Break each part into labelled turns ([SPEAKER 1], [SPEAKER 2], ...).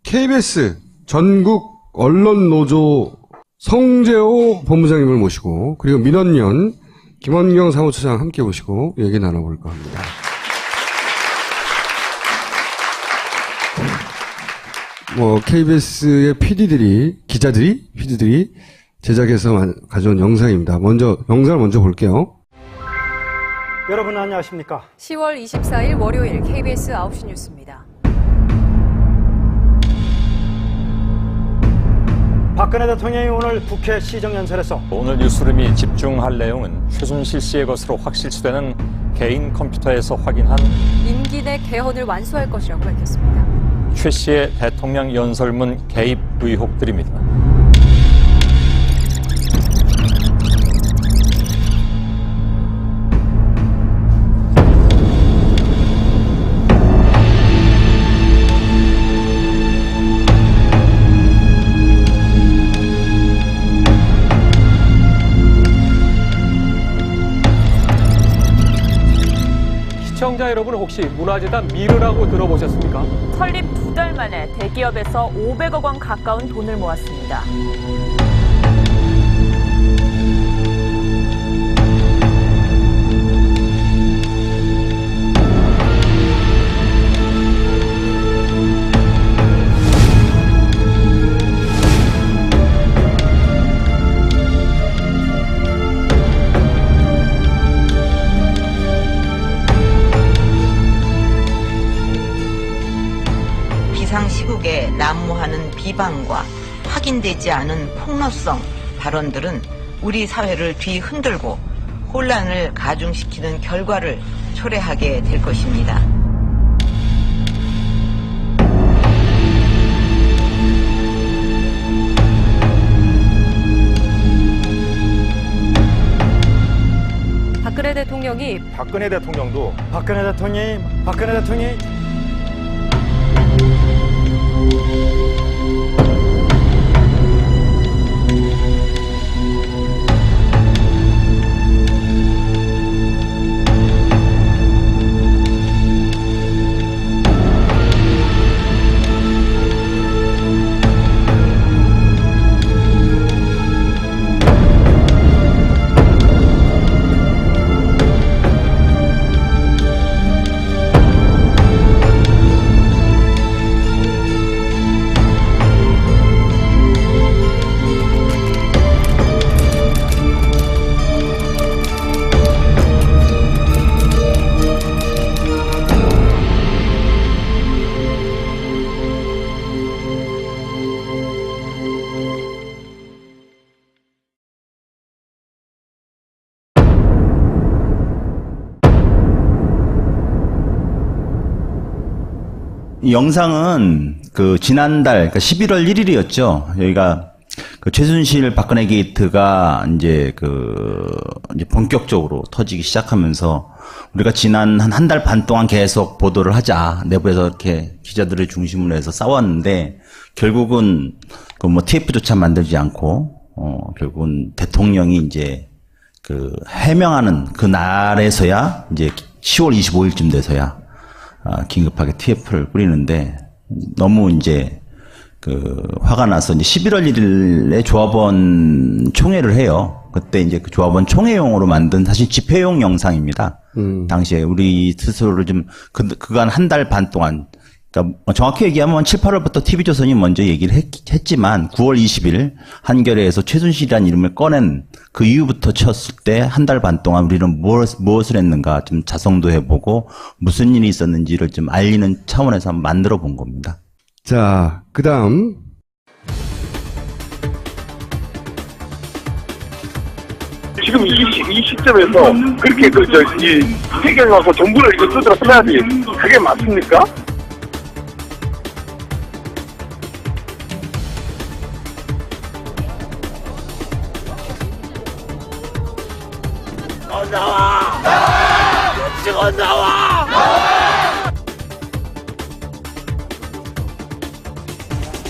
[SPEAKER 1] KBS 전국 언론노조 성재호 본부장님을 모시고 그리고 민원연 김원경 사무처장 함께 모시고 얘기 나눠볼까 합니다. KBS의 PD들이 제작해서 가져온 영상입니다. 영상을 먼저 볼게요.
[SPEAKER 2] 여러분 안녕하십니까?
[SPEAKER 3] 10월 24일 월요일 KBS 9시 뉴스입니다.
[SPEAKER 2] 박근혜 대통령이 오늘 국회 시정연설에서
[SPEAKER 4] 오늘 뉴스룸이 집중할 내용은 최순실 씨의 것으로 확실시되는 개인 컴퓨터에서 확인한
[SPEAKER 3] 임기 내 개헌을 완수할 것이라고 밝혔습니다.
[SPEAKER 4] 최 씨의 대통령 연설문 개입 의혹들입니다.
[SPEAKER 5] 시청자 여러분 혹시 문화재단 미르라고 들어보셨습니까?
[SPEAKER 6] 설립 2달 만에 대기업에서 500억 원 가까운 돈을 모았습니다.
[SPEAKER 7] 비상시국에 난무하는 비방과 확인되지 않은 폭로성 발언들은 우리 사회를 뒤흔들고 혼란을 가중시키는 결과를 초래하게 될 것입니다.
[SPEAKER 3] 박근혜 대통령이
[SPEAKER 2] 박근혜 대통령이
[SPEAKER 8] 이 영상은 지난달, 11월 1일이었죠. 여기가 최순실 박근혜 게이트가 이제 본격적으로 터지기 시작하면서 우리가 지난 한 달 반 동안 계속 보도를 하자. 내부에서 이렇게 기자들을 중심으로 해서 싸웠는데 결국은 TF조차 만들지 않고, 결국은 대통령이 이제 해명하는 그 날에서야 이제 10월 25일쯤 돼서야 긴급하게 TF를 뿌리는데 너무 이제 화가 나서 이제 11월 1일에 조합원 총회를 해요. 그때 이제 그 조합원 총회용으로 만든 사실 집회용 영상입니다. 당시에 우리 스스로를 그간 한 달 반 동안, 그러니까 정확히 얘기하면 7, 8월부터 TV조선이 먼저 얘기를 했지만 9월 20일 한겨레에서 최순실이라는 이름을 꺼낸 그 이후부터 쳤을 때 한 달 반 동안 우리는 무엇을 했는가 좀 자성도 해보고 무슨 일이 있었는지를 좀 알리는 차원에서 한번 만들어 본 겁니다.
[SPEAKER 1] 자, 그 다음.
[SPEAKER 9] 지금 이 시점에서 그렇게 해결하고 정부를 이거 뜯어 써야지. 그게 맞습니까? 나와! 지금 나와!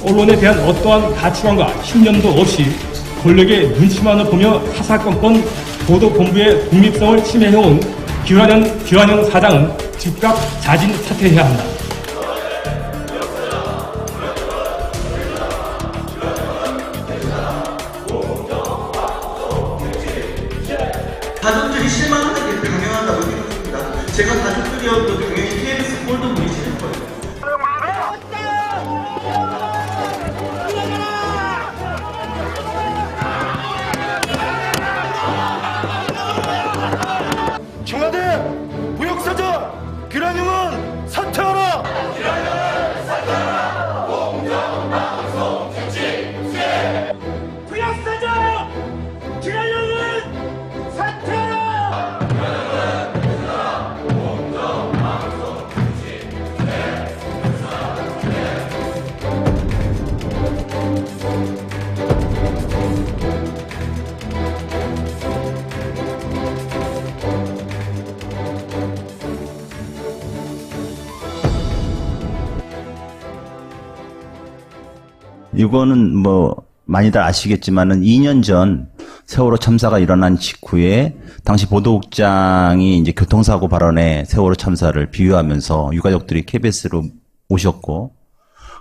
[SPEAKER 5] 언론에 대한 어떠한 가치관과 신념도 없이 권력의 눈치만을 보며 사사건건 보도본부의 독립성을 침해해온 기환영 사장은 즉각 자진 사퇴해야 한다.
[SPEAKER 10] 가족들이 실망하는 게 당연하다고 생각합니다. 제가 가족들이어도 당연히 KBS 꼴도 보기 싫을 거예요.
[SPEAKER 9] 청와대 무역사장 기란용은 사퇴하라. 무역사장 기란용은 사퇴하라.
[SPEAKER 8] 이거는 뭐 많이들 아시겠지만은 2년 전 세월호 참사가 일어난 직후에 당시 보도국장이 이제 교통사고 발언에 세월호 참사를 비유하면서 유가족들이 KBS로 오셨고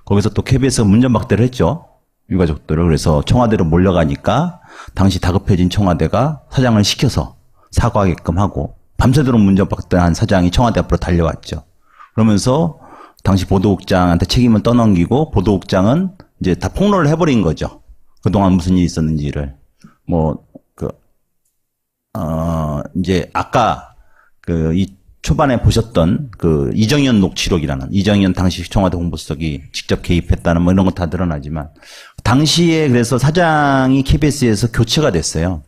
[SPEAKER 8] 거기서 또 KBS가 문전박대를 했죠. 유가족들을. 그래서 청와대로 몰려가니까 당시 다급해진 청와대가 사장을 시켜서 사과하게끔 하고 밤새도록 문전박대한 사장이 청와대 앞으로 달려왔죠. 그러면서 당시 보도국장한테 책임을 떠넘기고 보도국장은 이제 다 폭로를 해버린 거죠. 그동안 무슨 일이 있었는지를. 이제 아까 이 초반에 보셨던 이정현 녹취록이라는 이정현 당시 청와대 홍보수석이 직접 개입했다는 뭐 이런 거 다 드러나지만 당시에 그래서 사장이 KBS에서 교체가 됐어요.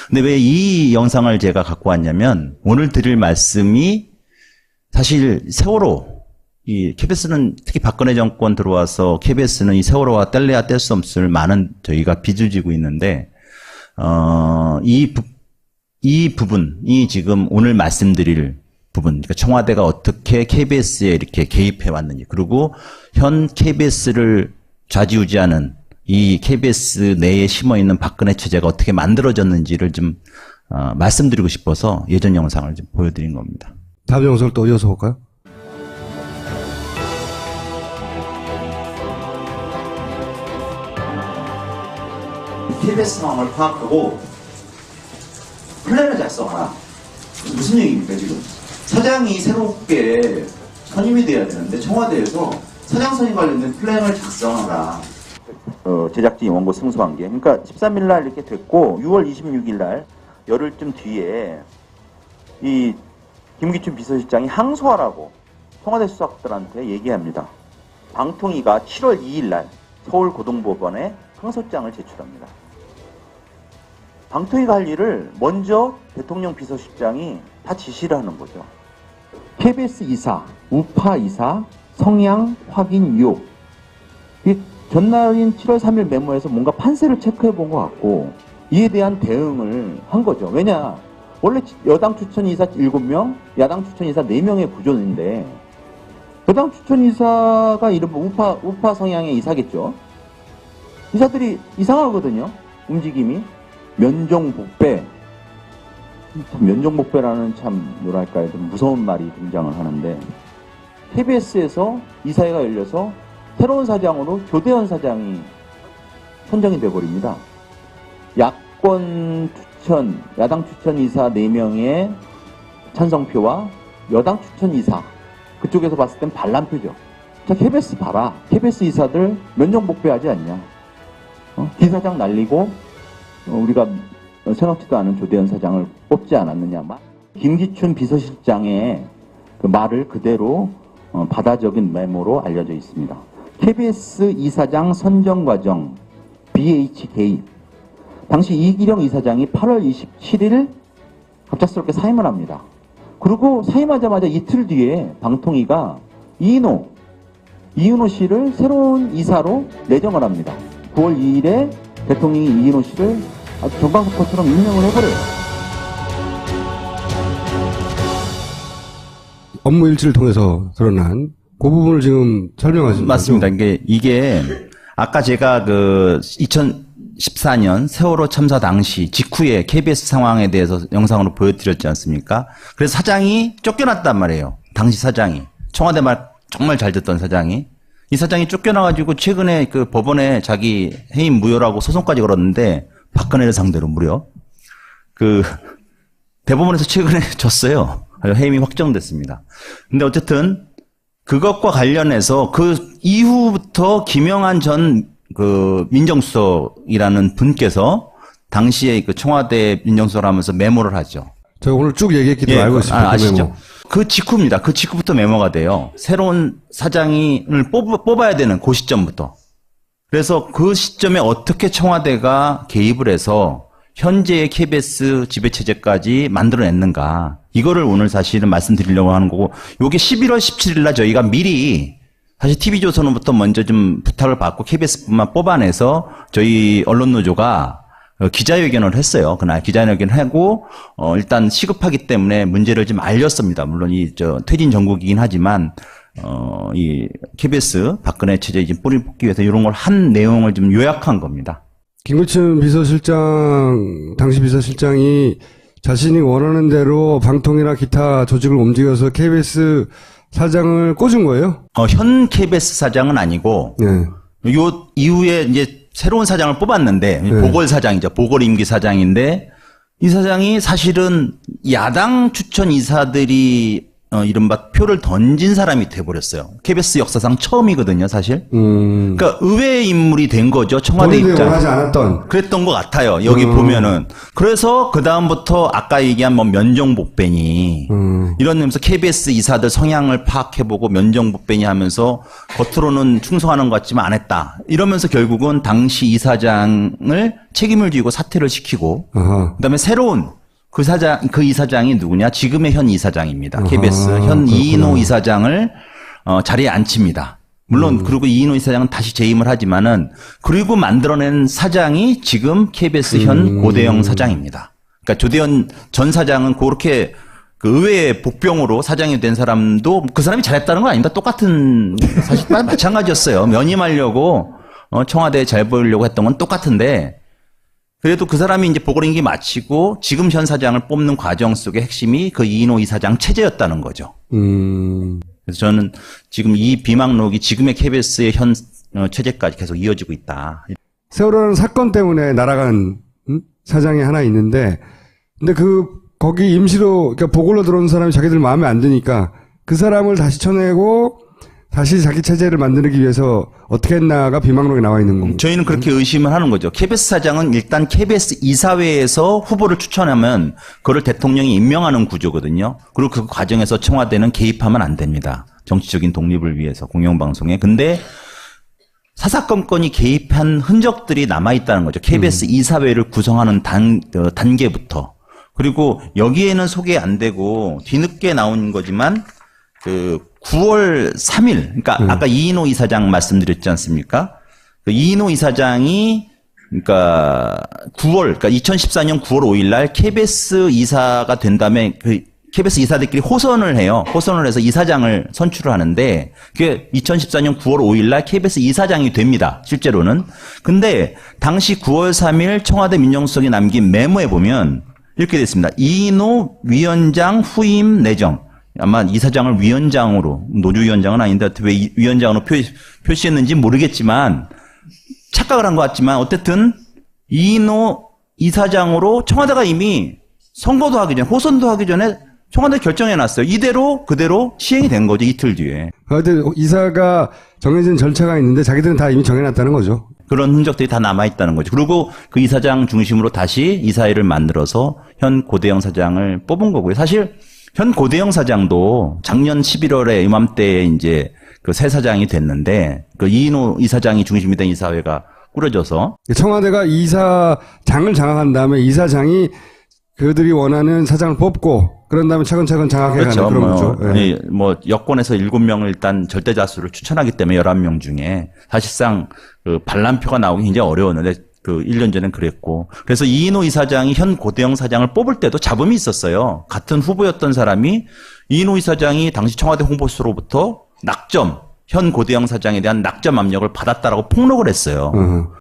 [SPEAKER 8] 근데 왜 이 영상을 제가 갖고 왔냐면 오늘 드릴 말씀이 사실 세월호 이 KBS는 특히 박근혜 정권 들어와서 KBS는 이 세월호와 뗄래야 뗄 수 없을 많은 저희가 빚을 지고 있는데 이 부분이 지금 오늘 말씀드릴 부분, 그러니까 청와대가 어떻게 KBS에 이렇게 개입해 왔는지, 그리고 현 KBS를 좌지우지하는 이 KBS 내에 심어 있는 박근혜 체제가 어떻게 만들어졌는지를 좀 말씀드리고 싶어서 예전 영상을 좀 보여드린 겁니다.
[SPEAKER 1] 다음 영상을 또 이어서 볼까요?
[SPEAKER 8] KBS 상황을 파악하고 플랜을 작성하라. 무슨 얘기입니까 지금? 사장이 새롭게 선임이 돼야 되는데 청와대에서 사장 선임 관련된 플랜을 작성하라.
[SPEAKER 11] 제작진이 원고 승소한 게, 그러니까 13일 날 이렇게 됐고 6월 26일 날 열흘쯤 뒤에 이 김기춘 비서실장이 항소하라고 청와대 수석들한테 얘기합니다. 방통위가 7월 2일 날 서울고등법원에 항소장을 제출합니다. 방통위가 할 일을 먼저 대통령 비서실장이 다 지시를 하는 거죠. KBS 이사, 우파 이사, 성향 확인 의혹. 전날인 7월 3일 메모에서 뭔가 판세를 체크해 본 것 같고 이에 대한 대응을 한 거죠. 왜냐, 원래 여당 추천 이사 7명, 야당 추천 이사 4명의 구조인데 여당 추천 이사가 이른바 우파 성향의 이사겠죠. 이사들이 이상하거든요. 움직임이. 면종복배. 면종복배라는 참 뭐랄까요, 좀 무서운 말이 등장을 하는데 KBS에서 이사회가 열려서 새로운 사장으로 조대현 사장이 선정이 돼버립니다. 야권 추천, 야당 추천 이사 4명의 찬성표와 여당 추천 이사, 그쪽에서 봤을 땐 반란표죠. 자, KBS 봐라. KBS 이사들 면종복배하지 않냐. 기사장 날리고 우리가 생각지도 않은 조대현 사장을 뽑지 않았느냐. 김기춘 비서실장의 그 말을 그대로 바다 적인 메모로 알려져 있습니다. KBS 이사장 선정 과정 BH 개입. 당시 이기령 이사장이 8월 27일 갑작스럽게 사임을 합니다. 그리고 사임하자마자 이틀 뒤에 방통위가 이인호 씨를 새로운 이사로 내정을 합니다. 9월 2일에 대통령이 이인호 씨를 아주 정강석화처럼 임명을 해버려요.
[SPEAKER 1] 업무 일지를 통해서 드러난 그 부분을 지금 설명하신 거죠?
[SPEAKER 8] 맞습니다. 이게 아까 제가 2014년 세월호 참사 당시 직후에 KBS 상황에 대해서 영상으로 보여드렸지 않습니까? 그래서 사장이 쫓겨났단 말이에요. 당시 사장이. 청와대 말 정말 잘 듣던 사장이. 이 사장이 쫓겨나가지고 최근에 그 법원에 자기 해임 무효라고 소송까지 걸었는데 박근혜를 상대로 무려 대법원에서 최근에 졌어요. 해임이 확정됐습니다. 근데 어쨌든 그것과 관련해서 그 이후부터 김영한 전 그 민정수석이라는 분께서 당시에 그 청와대 민정수석을 하면서 메모를 하죠.
[SPEAKER 1] 제가 오늘 쭉 얘기했기도 알고 있습니다.
[SPEAKER 8] 아시죠? 그 직후입니다. 그 직후부터 메모가 돼요. 새로운 사장을 뽑아야 되는 그 시점부터. 그래서 그 시점에 어떻게 청와대가 개입을 해서 현재의 KBS 지배체제까지 만들어냈는가. 이거를 오늘 사실은 말씀드리려고 하는 거고, 요게 11월 17일 날 저희가 미리 사실 TV조선으로부터 먼저 좀 부탁을 받고 KBS뿐만 뽑아내서 저희 언론노조가 기자회견을 했어요. 그날 기자회견을 하고, 일단 시급하기 때문에 문제를 좀 알렸습니다. 물론 퇴진 정국이긴 하지만, 이 KBS 박근혜 체제에 지금 뿌리를 뽑기 위해서 이런 걸 한 내용을 좀 요약한 겁니다.
[SPEAKER 1] 김구춘 비서실장, 당시 비서실장이 자신이 원하는 대로 방통이나 기타 조직을 움직여서 KBS 사장을 꽂은 거예요?
[SPEAKER 8] 현 KBS 사장은 아니고,
[SPEAKER 1] 네.
[SPEAKER 8] 요 이후에 이제 새로운 사장을 뽑았는데,
[SPEAKER 1] 네.
[SPEAKER 8] 보궐 사장이죠. 보궐 임기 사장인데, 이 사장이 사실은 야당 추천 이사들이 이른바 표를 던진 사람이 돼버렸어요. KBS 역사상 처음이거든요, 사실. 그러니까 의외의 인물이 된 거죠, 청와대 입장.
[SPEAKER 1] 원하지 않았던.
[SPEAKER 8] 그랬던 것 같아요, 여기 보면은. 그래서 그 다음부터 아까 얘기한 뭐 면정복배니 이런 면에서 KBS 이사들 성향을 파악해보고 면정복배니 하면서 겉으로는 충성하는 것 같지만 안 했다. 이러면서 결국은 당시 이사장을 책임을 지고 사퇴를 시키고, 그다음에 새로운 그 이사장이 누구냐? 지금의 현 이사장입니다. KBS 현 이인호 이사장을 자리에 앉힙니다. 물론 그리고 이인호 이사장은 다시 재임을 하지만은 그리고 만들어낸 사장이 지금 KBS 현 고대영 사장입니다. 그러니까 조대현 전 사장은 그렇게 그 의회의 복병으로 사장이 된 사람도 그 사람이 잘했다는 건 아닙니다. 똑같은 사실 마찬가지였어요. 면임하려고 청와대에 잘 보이려고 했던 건 똑같은데. 그래도 그 사람이 이제 보궐임기 마치고 지금 현 사장을 뽑는 과정 속의 핵심이 그 이인호 이사장 체제였다는 거죠. 그래서 저는 지금 이 비망록이 지금의 KBS의 현 체제까지 계속 이어지고 있다.
[SPEAKER 1] 세월호라는 사건 때문에 날아간 사장이 하나 있는데, 근데 거기 임시로, 그러니까 보궐로 들어온 사람이 자기들 마음에 안 드니까 그 사람을 다시 쳐내고 다시 자기 체제를 만들기 위해서 어떻게 했나가 비망록에 나와 있는 겁니다.
[SPEAKER 8] 저희는 그렇게 의심을 하는 거죠. KBS 사장은 일단 KBS 이사회에서 후보를 추천하면 그걸 대통령이 임명하는 구조거든요. 그리고 그 과정에서 청와대는 개입하면 안 됩니다. 정치적인 독립을 위해서 공영방송에. 근데 사사건건이 개입한 흔적들이 남아있다는 거죠. KBS 이사회를 구성하는 단계부터. 그리고 여기에는 소개 안 되고 뒤늦게 나온 거지만 9월 3일, 그러니까 아까 이인호 이사장 말씀드렸지 않습니까? 그 이인호 이사장이 그러니까 2014년 9월 5일 날 KBS 이사가 된 다음에 그 KBS 이사들끼리 호선을 해요. 호선을 해서 이사장을 선출을 하는데 그게 2014년 9월 5일 날 KBS 이사장이 됩니다. 실제로는. 근데 당시 9월 3일 청와대 민정수석이 남긴 메모에 보면 이렇게 됐습니다. 이인호 위원장 후임 내정. 아마 이사장을 위원장으로, 노조위원장은 아닌데 왜 위원장으로 표시했는지 모르겠지만 착각을 한 것 같지만 어쨌든 이인호 이사장으로 청와대가 이미 선거도 하기 전에 호선도 하기 전에 청와대 결정해놨어요. 이대로 그대로 시행이 된 거죠. 이틀 뒤에.
[SPEAKER 1] 그런데 이사가 정해진 절차가 있는데 자기들은 다 이미 정해놨다는 거죠.
[SPEAKER 8] 그런 흔적들이 다 남아있다는 거죠. 그리고 그 이사장 중심으로 다시 이사회를 만들어서 현 고대영 사장을 뽑은 거고요. 사실 현 고대영 사장도 작년 11월에 이맘때에 이제 그 새 사장이 됐는데 그 이인호 이사장이 중심이 된 이사회가 꾸려져서
[SPEAKER 1] 청와대가 이사장을 장악한 다음에 이사장이 그들이 원하는 사장을 뽑고 그런 다음에 차근차근 장악해가는
[SPEAKER 8] 그렇죠.
[SPEAKER 1] 그런 거죠. 예.
[SPEAKER 8] 뭐 여권에서 7명을 일단 절대다수를 추천하기 때문에 11명 중에 사실상 그 반란표가 나오기 굉장히 어려웠는데 그 1년 전엔 그랬고. 그래서 이인호 이사장이 현 고대영 사장을 뽑을 때도 잡음이 있었어요. 같은 후보였던 사람이 이인호 이사장이 당시 청와대 홍보수로부터 낙점, 현 고대영 사장에 대한 낙점 압력을 받았다라고 폭로를 했어요.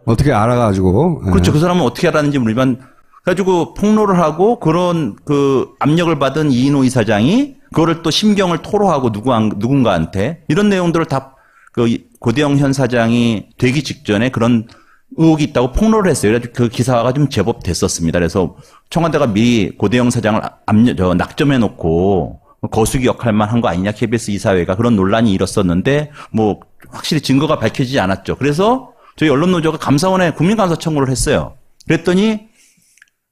[SPEAKER 1] 어떻게 알아가지고.
[SPEAKER 8] 그렇죠. 그 사람은 어떻게 알았는지 모르지만 가지고 폭로를 하고 그런 그 압력을 받은 이인호 이사장이 그거를 또 심경을 토로하고 누군가한테 이런 내용들을 다 그 고대영 현 사장이 되기 직전에 그런 의혹이 있다고 폭로를 했어요. 그래서 그 기사가 좀 제법 됐었습니다. 그래서 청와대가 미리 고대영 사장을 낙점해놓고 거수기 역할만 한 거 아니냐, KBS 이사회가. 그런 논란이 일었었는데 뭐 확실히 증거가 밝혀지지 않았죠. 그래서 저희 언론노조가 감사원에 국민감사 청구를 했어요. 그랬더니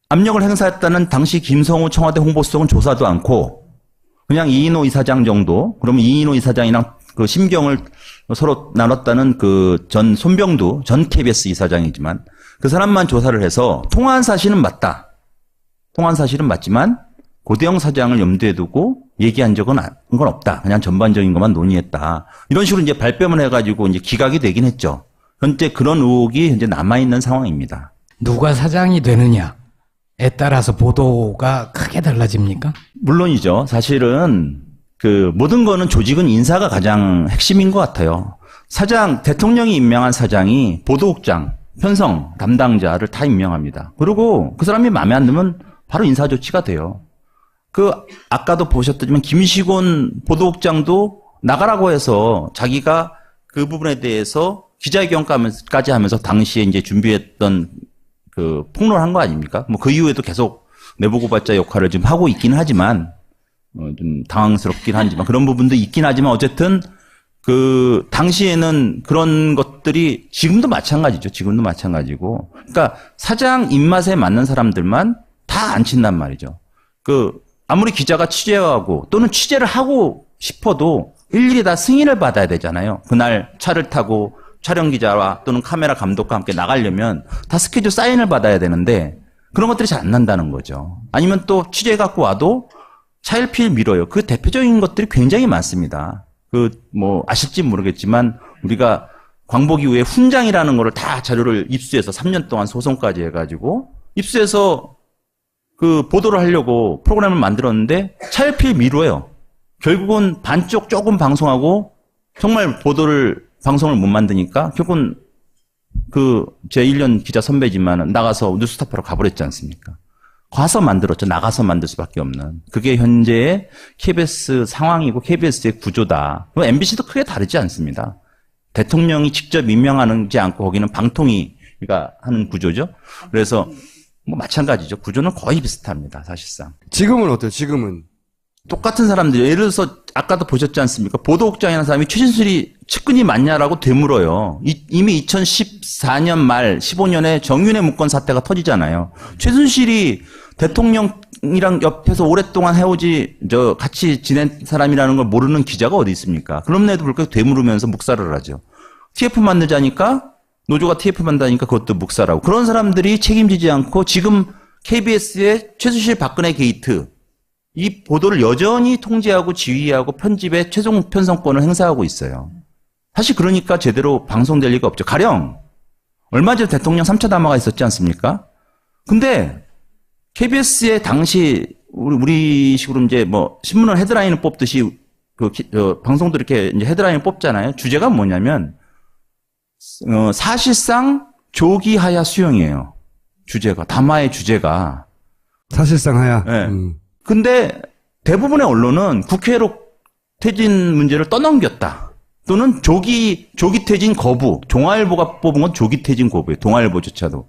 [SPEAKER 8] 압력을 행사했다는 당시 김성우 청와대 홍보수석은 조사도 않고 그냥 이인호 이사장 정도, 그러면 이인호 이사장이랑 그 심경을 서로 나눴다는 그 전 손병두 전 KBS 이사장이지만 그 사람만 조사를 해서 통화한 사실은 맞다. 통화한 사실은 맞지만 고대영 사장을 염두에 두고 얘기한 적은 건 없다. 그냥 전반적인 것만 논의했다. 이런 식으로 이제 발뺌을 해가지고 이제 기각이 되긴 했죠. 현재 그런 의혹이 현재 남아있는 상황입니다.
[SPEAKER 12] 누가 사장이 되느냐에 따라서 보도가 크게 달라집니까?
[SPEAKER 8] 물론이죠. 사실은 그 모든 거는 조직은 인사가 가장 핵심인 것 같아요. 사장, 대통령이 임명한 사장이 보도국장, 편성 담당자를 다 임명합니다. 그리고 그 사람이 마음에 안 들면 바로 인사 조치가 돼요. 그 아까도 보셨지만 김시곤 보도국장도 나가라고 해서 자기가 그 부분에 대해서 기자회견까지 하면서 당시에 이제 준비했던 그 폭로를 한 거 아닙니까? 뭐 그 이후에도 계속 내부고발자 역할을 지금 하고 있기는 하지만 좀 당황스럽긴 하지만 그런 부분도 있긴 하지만 어쨌든 그 당시에는 그런 것들이 지금도 마찬가지죠. 지금도 마찬가지고. 그러니까 사장 입맛에 맞는 사람들만 다 앉힌단 말이죠. 그 아무리 기자가 취재하고 또는 취재를 하고 싶어도 일일이 다 승인을 받아야 되잖아요. 그날 차를 타고 촬영 기자와 또는 카메라 감독과 함께 나가려면 다 스케줄 사인을 받아야 되는데 그런 것들이 잘 안 난다는 거죠. 아니면 또 취재 갖고 와도 차일피일 미뤄요. 그 대표적인 것들이 굉장히 많습니다. 그 뭐 아실지 모르겠지만 우리가 광복 이후에 훈장이라는 거를 다 자료를 입수해서 3년 동안 소송까지 해가지고 입수해서 그 보도를 하려고 프로그램을 만들었는데 차일피일 미뤄요. 결국은 반쪽 조금 방송하고 정말 방송을 못 만드니까 결국은 그 제 1년 기자 선배지만 나가서 뉴스타파로 가버렸지 않습니까? 가서 만들었죠. 나가서 만들 수밖에 없는. 그게 현재의 KBS 상황이고 KBS의 구조다. MBC도 크게 다르지 않습니다. 대통령이 직접 임명하지 않고 거기는 방통위가 하는 구조죠. 그래서 뭐 마찬가지죠. 구조는 거의 비슷합니다. 사실상.
[SPEAKER 1] 지금은 어때요? 지금은?
[SPEAKER 8] 똑같은 사람들이 예를 들어서 아까도 보셨지 않습니까? 보도국장이라는 사람이 최순실이 측근이 맞냐라고 되물어요. 이미 2014년 말 15년에 정윤회 문건 사태가 터지잖아요. 최순실이 대통령이랑 옆에서 오랫동안 같이 지낸 사람이라는 걸 모르는 기자가 어디 있습니까? 그럼에도 불구하고 되물으면서 묵살을 하죠. TF 만들자니까 노조가 TF 만든다니까 그것도 묵살하고 그런 사람들이 책임지지 않고 지금 KBS의 최순실 박근혜 게이트 이 보도를 여전히 통제하고 지휘하고 편집의 최종 편성권을 행사하고 있어요. 사실 그러니까 제대로 방송될 리가 없죠. 가령 얼마 전 대통령 3차 담화가 있었지 않습니까? 근데 KBS의 당시 우리식으로 이제 뭐 신문을 헤드라인을 뽑듯이 방송도 이렇게 이제 헤드라인을 뽑잖아요. 주제가 뭐냐면 사실상 조기 하야 수용이에요. 주제가 담화의 주제가
[SPEAKER 1] 사실상 하야.
[SPEAKER 8] 네. 근데 대부분의 언론은 국회로 퇴진 문제를 떠넘겼다. 또는 조기 퇴진 거부. 동아일보가 뽑은 건 조기 퇴진 거부예요. 동아일보조차도.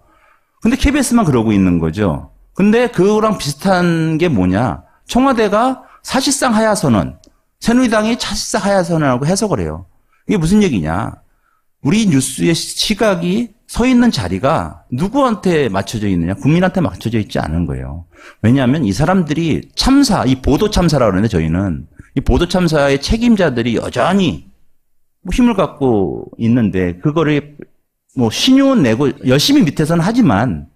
[SPEAKER 8] 근데 KBS만 그러고 있는 거죠. 근데 그거랑 비슷한 게 뭐냐. 청와대가 사실상 하야 선언, 새누리당이 사실상 하야 선언이라고 해석을 해요. 이게 무슨 얘기냐. 우리 뉴스의 시각이 서 있는 자리가 누구한테 맞춰져 있느냐? 국민한테 맞춰져 있지 않은 거예요. 왜냐하면 이 사람들이 이 보도 참사라고 그러는데 저희는 이 보도 참사의 책임자들이 여전히 힘을 갖고 있는데 그거를 뭐 신유는 내고 열심히 밑에서는 하지만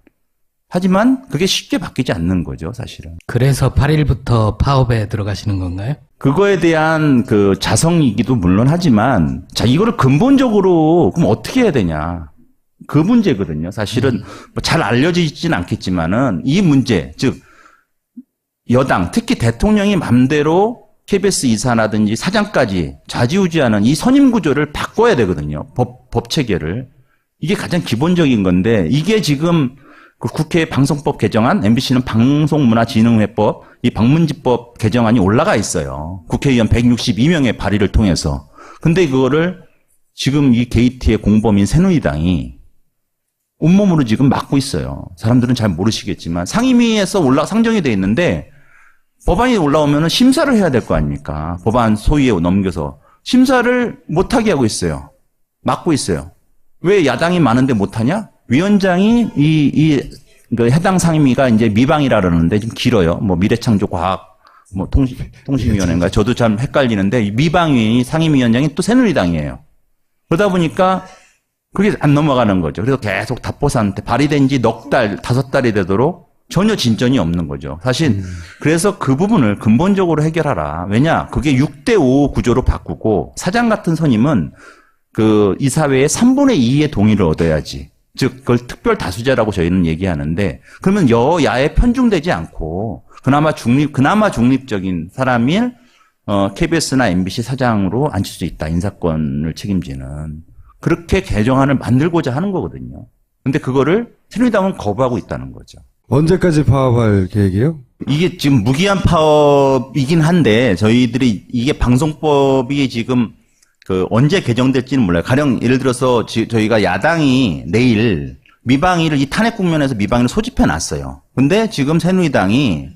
[SPEAKER 8] 그게 쉽게 바뀌지 않는 거죠, 사실은.
[SPEAKER 12] 그래서 8일부터 파업에 들어가시는 건가요?
[SPEAKER 8] 그거에 대한 그 자성이기도 물론 하지만 이거를 근본적으로 그럼 어떻게 해야 되냐? 그 문제거든요. 사실은 뭐 잘 알려지지는 않겠지만은 이 문제, 즉 여당, 특히 대통령이 맘대로 KBS 이사라든지 사장까지 좌지우지하는 이 선임 구조를 바꿔야 되거든요. 법 체계를. 이게 가장 기본적인 건데 이게 지금 그 국회 방송법 개정안, MBC는 방송문화진흥회법, 이 방문지법 개정안이 올라가 있어요. 국회의원 162명의 발의를 통해서. 근데 그거를 지금 이 게이트의 공범인 새누리당이 온몸으로 지금 막고 있어요. 사람들은 잘 모르시겠지만 상임위에서 상정이 돼 있는데 법안이 올라오면 심사를 해야 될 거 아닙니까? 법안 소위에 넘겨서 심사를 못하게 하고 있어요. 막고 있어요. 왜 야당이 많은데 못하냐? 위원장이 그 해당 상임위가 이제 미방이라 그러는데 좀 길어요. 뭐 미래창조과학 뭐 통신위원회인가 저도 참 헷갈리는데 미방위 상임위원장이 또 새누리당이에요. 그러다 보니까 그게 안 넘어가는 거죠. 그래서 계속 답보사한테 발의된 지 넉 달, 5달이 되도록 전혀 진전이 없는 거죠. 사실 그래서 그 부분을 근본적으로 해결하라. 왜냐? 그게 6대5 구조로 바꾸고 사장 같은 선임은 그 이사회의 3분의 2의 동의를 얻어야지. 즉 그걸 특별 다수제라고 저희는 얘기하는데 그러면 여야에 편중되지 않고 그나마 중립적인 사람인 KBS나 MBC 사장으로 앉힐 수 있다. 인사권을 책임지는. 그렇게 개정안을 만들고자 하는 거거든요. 근데 그거를 새누리당은 거부하고 있다는 거죠.
[SPEAKER 1] 언제까지 파업할 계획이에요?
[SPEAKER 8] 이게 지금 무기한 파업이긴 한데 저희들이 이게 방송법이 지금 그 언제 개정될지는 몰라요. 가령 예를 들어서 저희가 야당이 내일 미방위를 이 탄핵 국면에서 미방위를 소집해 놨어요. 근데 지금 새누리당이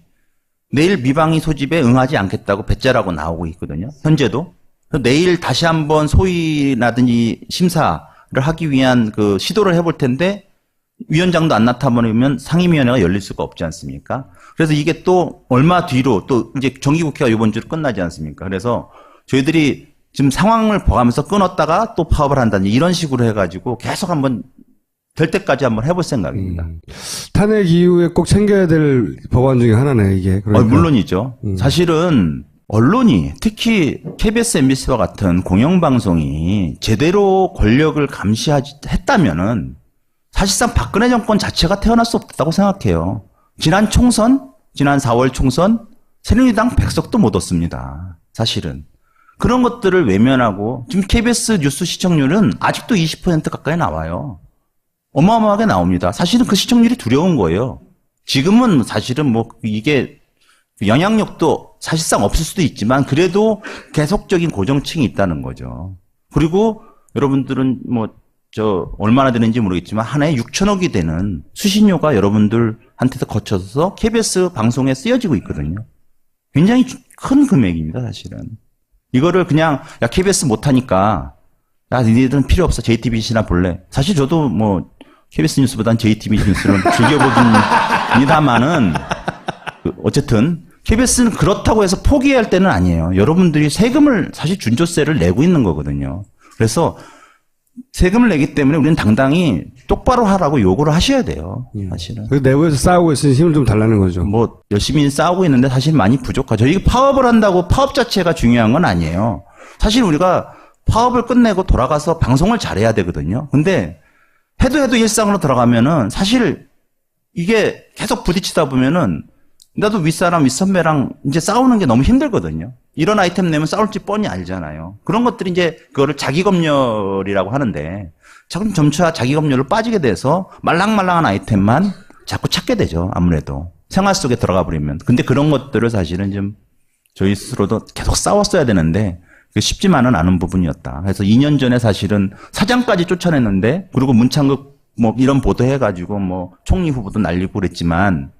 [SPEAKER 8] 내일 미방위 소집에 응하지 않겠다고 배째라고 나오고 있거든요. 현재도. 내일 다시 한번 소위라든지 심사를 하기 위한 그 시도를 해볼 텐데 위원장도 안 나타나면 상임위원회가 열릴 수가 없지 않습니까? 그래서 이게 또 얼마 뒤로 또 이제 정기국회가 이번 주로 끝나지 않습니까? 그래서 저희들이 지금 상황을 봐가면서 끊었다가 또 파업을 한다든지 이런 식으로 해가지고 계속 한번 될 때까지 한번 해볼 생각입니다.
[SPEAKER 1] 탄핵 이후에 꼭 챙겨야 될 법안 중에 하나네, 이게. 그러니까.
[SPEAKER 8] 물론이죠. 사실은 언론이 특히 KBS, MBC와 같은 공영방송이 제대로 권력을 감시했다면은 사실상 박근혜 정권 자체가 태어날 수 없다고 생각해요. 지난 4월 총선 새누리당 100석도 못 얻습니다. 사실은. 그런 것들을 외면하고 지금 KBS 뉴스 시청률은 아직도 20% 가까이 나와요. 어마어마하게 나옵니다. 사실은 그 시청률이 두려운 거예요. 지금은 사실은 뭐 이게 영향력도 사실상 없을 수도 있지만 그래도 계속적인 고정층이 있다는 거죠. 그리고 여러분들은 얼마나 되는지 모르겠지만 한 해에 6천억이 되는 수신료가 여러분들한테서 거쳐서 KBS 방송에 쓰여지고 있거든요. 굉장히 큰 금액입니다, 사실은. 이거를 그냥, 야, KBS 못하니까, 야, 니네들은 필요 없어. JTBC나 볼래. 사실 저도 KBS 뉴스보단 JTBC 뉴스를 즐겨보긴 합니다만은, 어쨌든, KBS는 그렇다고 해서 포기할 때는 아니에요. 여러분들이 세금을, 사실 준조세를 내고 있는 거거든요. 그래서, 세금을 내기 때문에 우리는 당당히 똑바로 하라고 요구를 하셔야 돼요. 사실은.
[SPEAKER 1] 내부에서 싸우고 있으니 힘을 좀 달라는 거죠.
[SPEAKER 8] 열심히 싸우고 있는데 사실 많이 부족하죠. 이게 파업을 한다고 파업 자체가 중요한 건 아니에요. 사실 우리가 파업을 끝내고 돌아가서 방송을 잘해야 되거든요. 근데 해도 일상으로 들어가면은 사실 이게 계속 부딪히다 보면은 나도 윗사람, 윗선배랑 이제 싸우는 게 너무 힘들거든요. 이런 아이템 내면 싸울지 뻔히 알잖아요. 그런 것들이 이제 그거를 자기검열이라고 하는데 자꾸 점차 자기검열로 빠지게 돼서 말랑말랑한 아이템만 자꾸 찾게 되죠. 아무래도. 생활 속에 들어가 버리면. 근데 그런 것들을 사실은 좀 저희 스스로도 계속 싸웠어야 되는데 쉽지만은 않은 부분이었다. 그래서 2년 전에 사실은 사장까지 쫓아냈는데 그리고 문창극 이런 보도해가지고 총리 후보도 날리고 그랬지만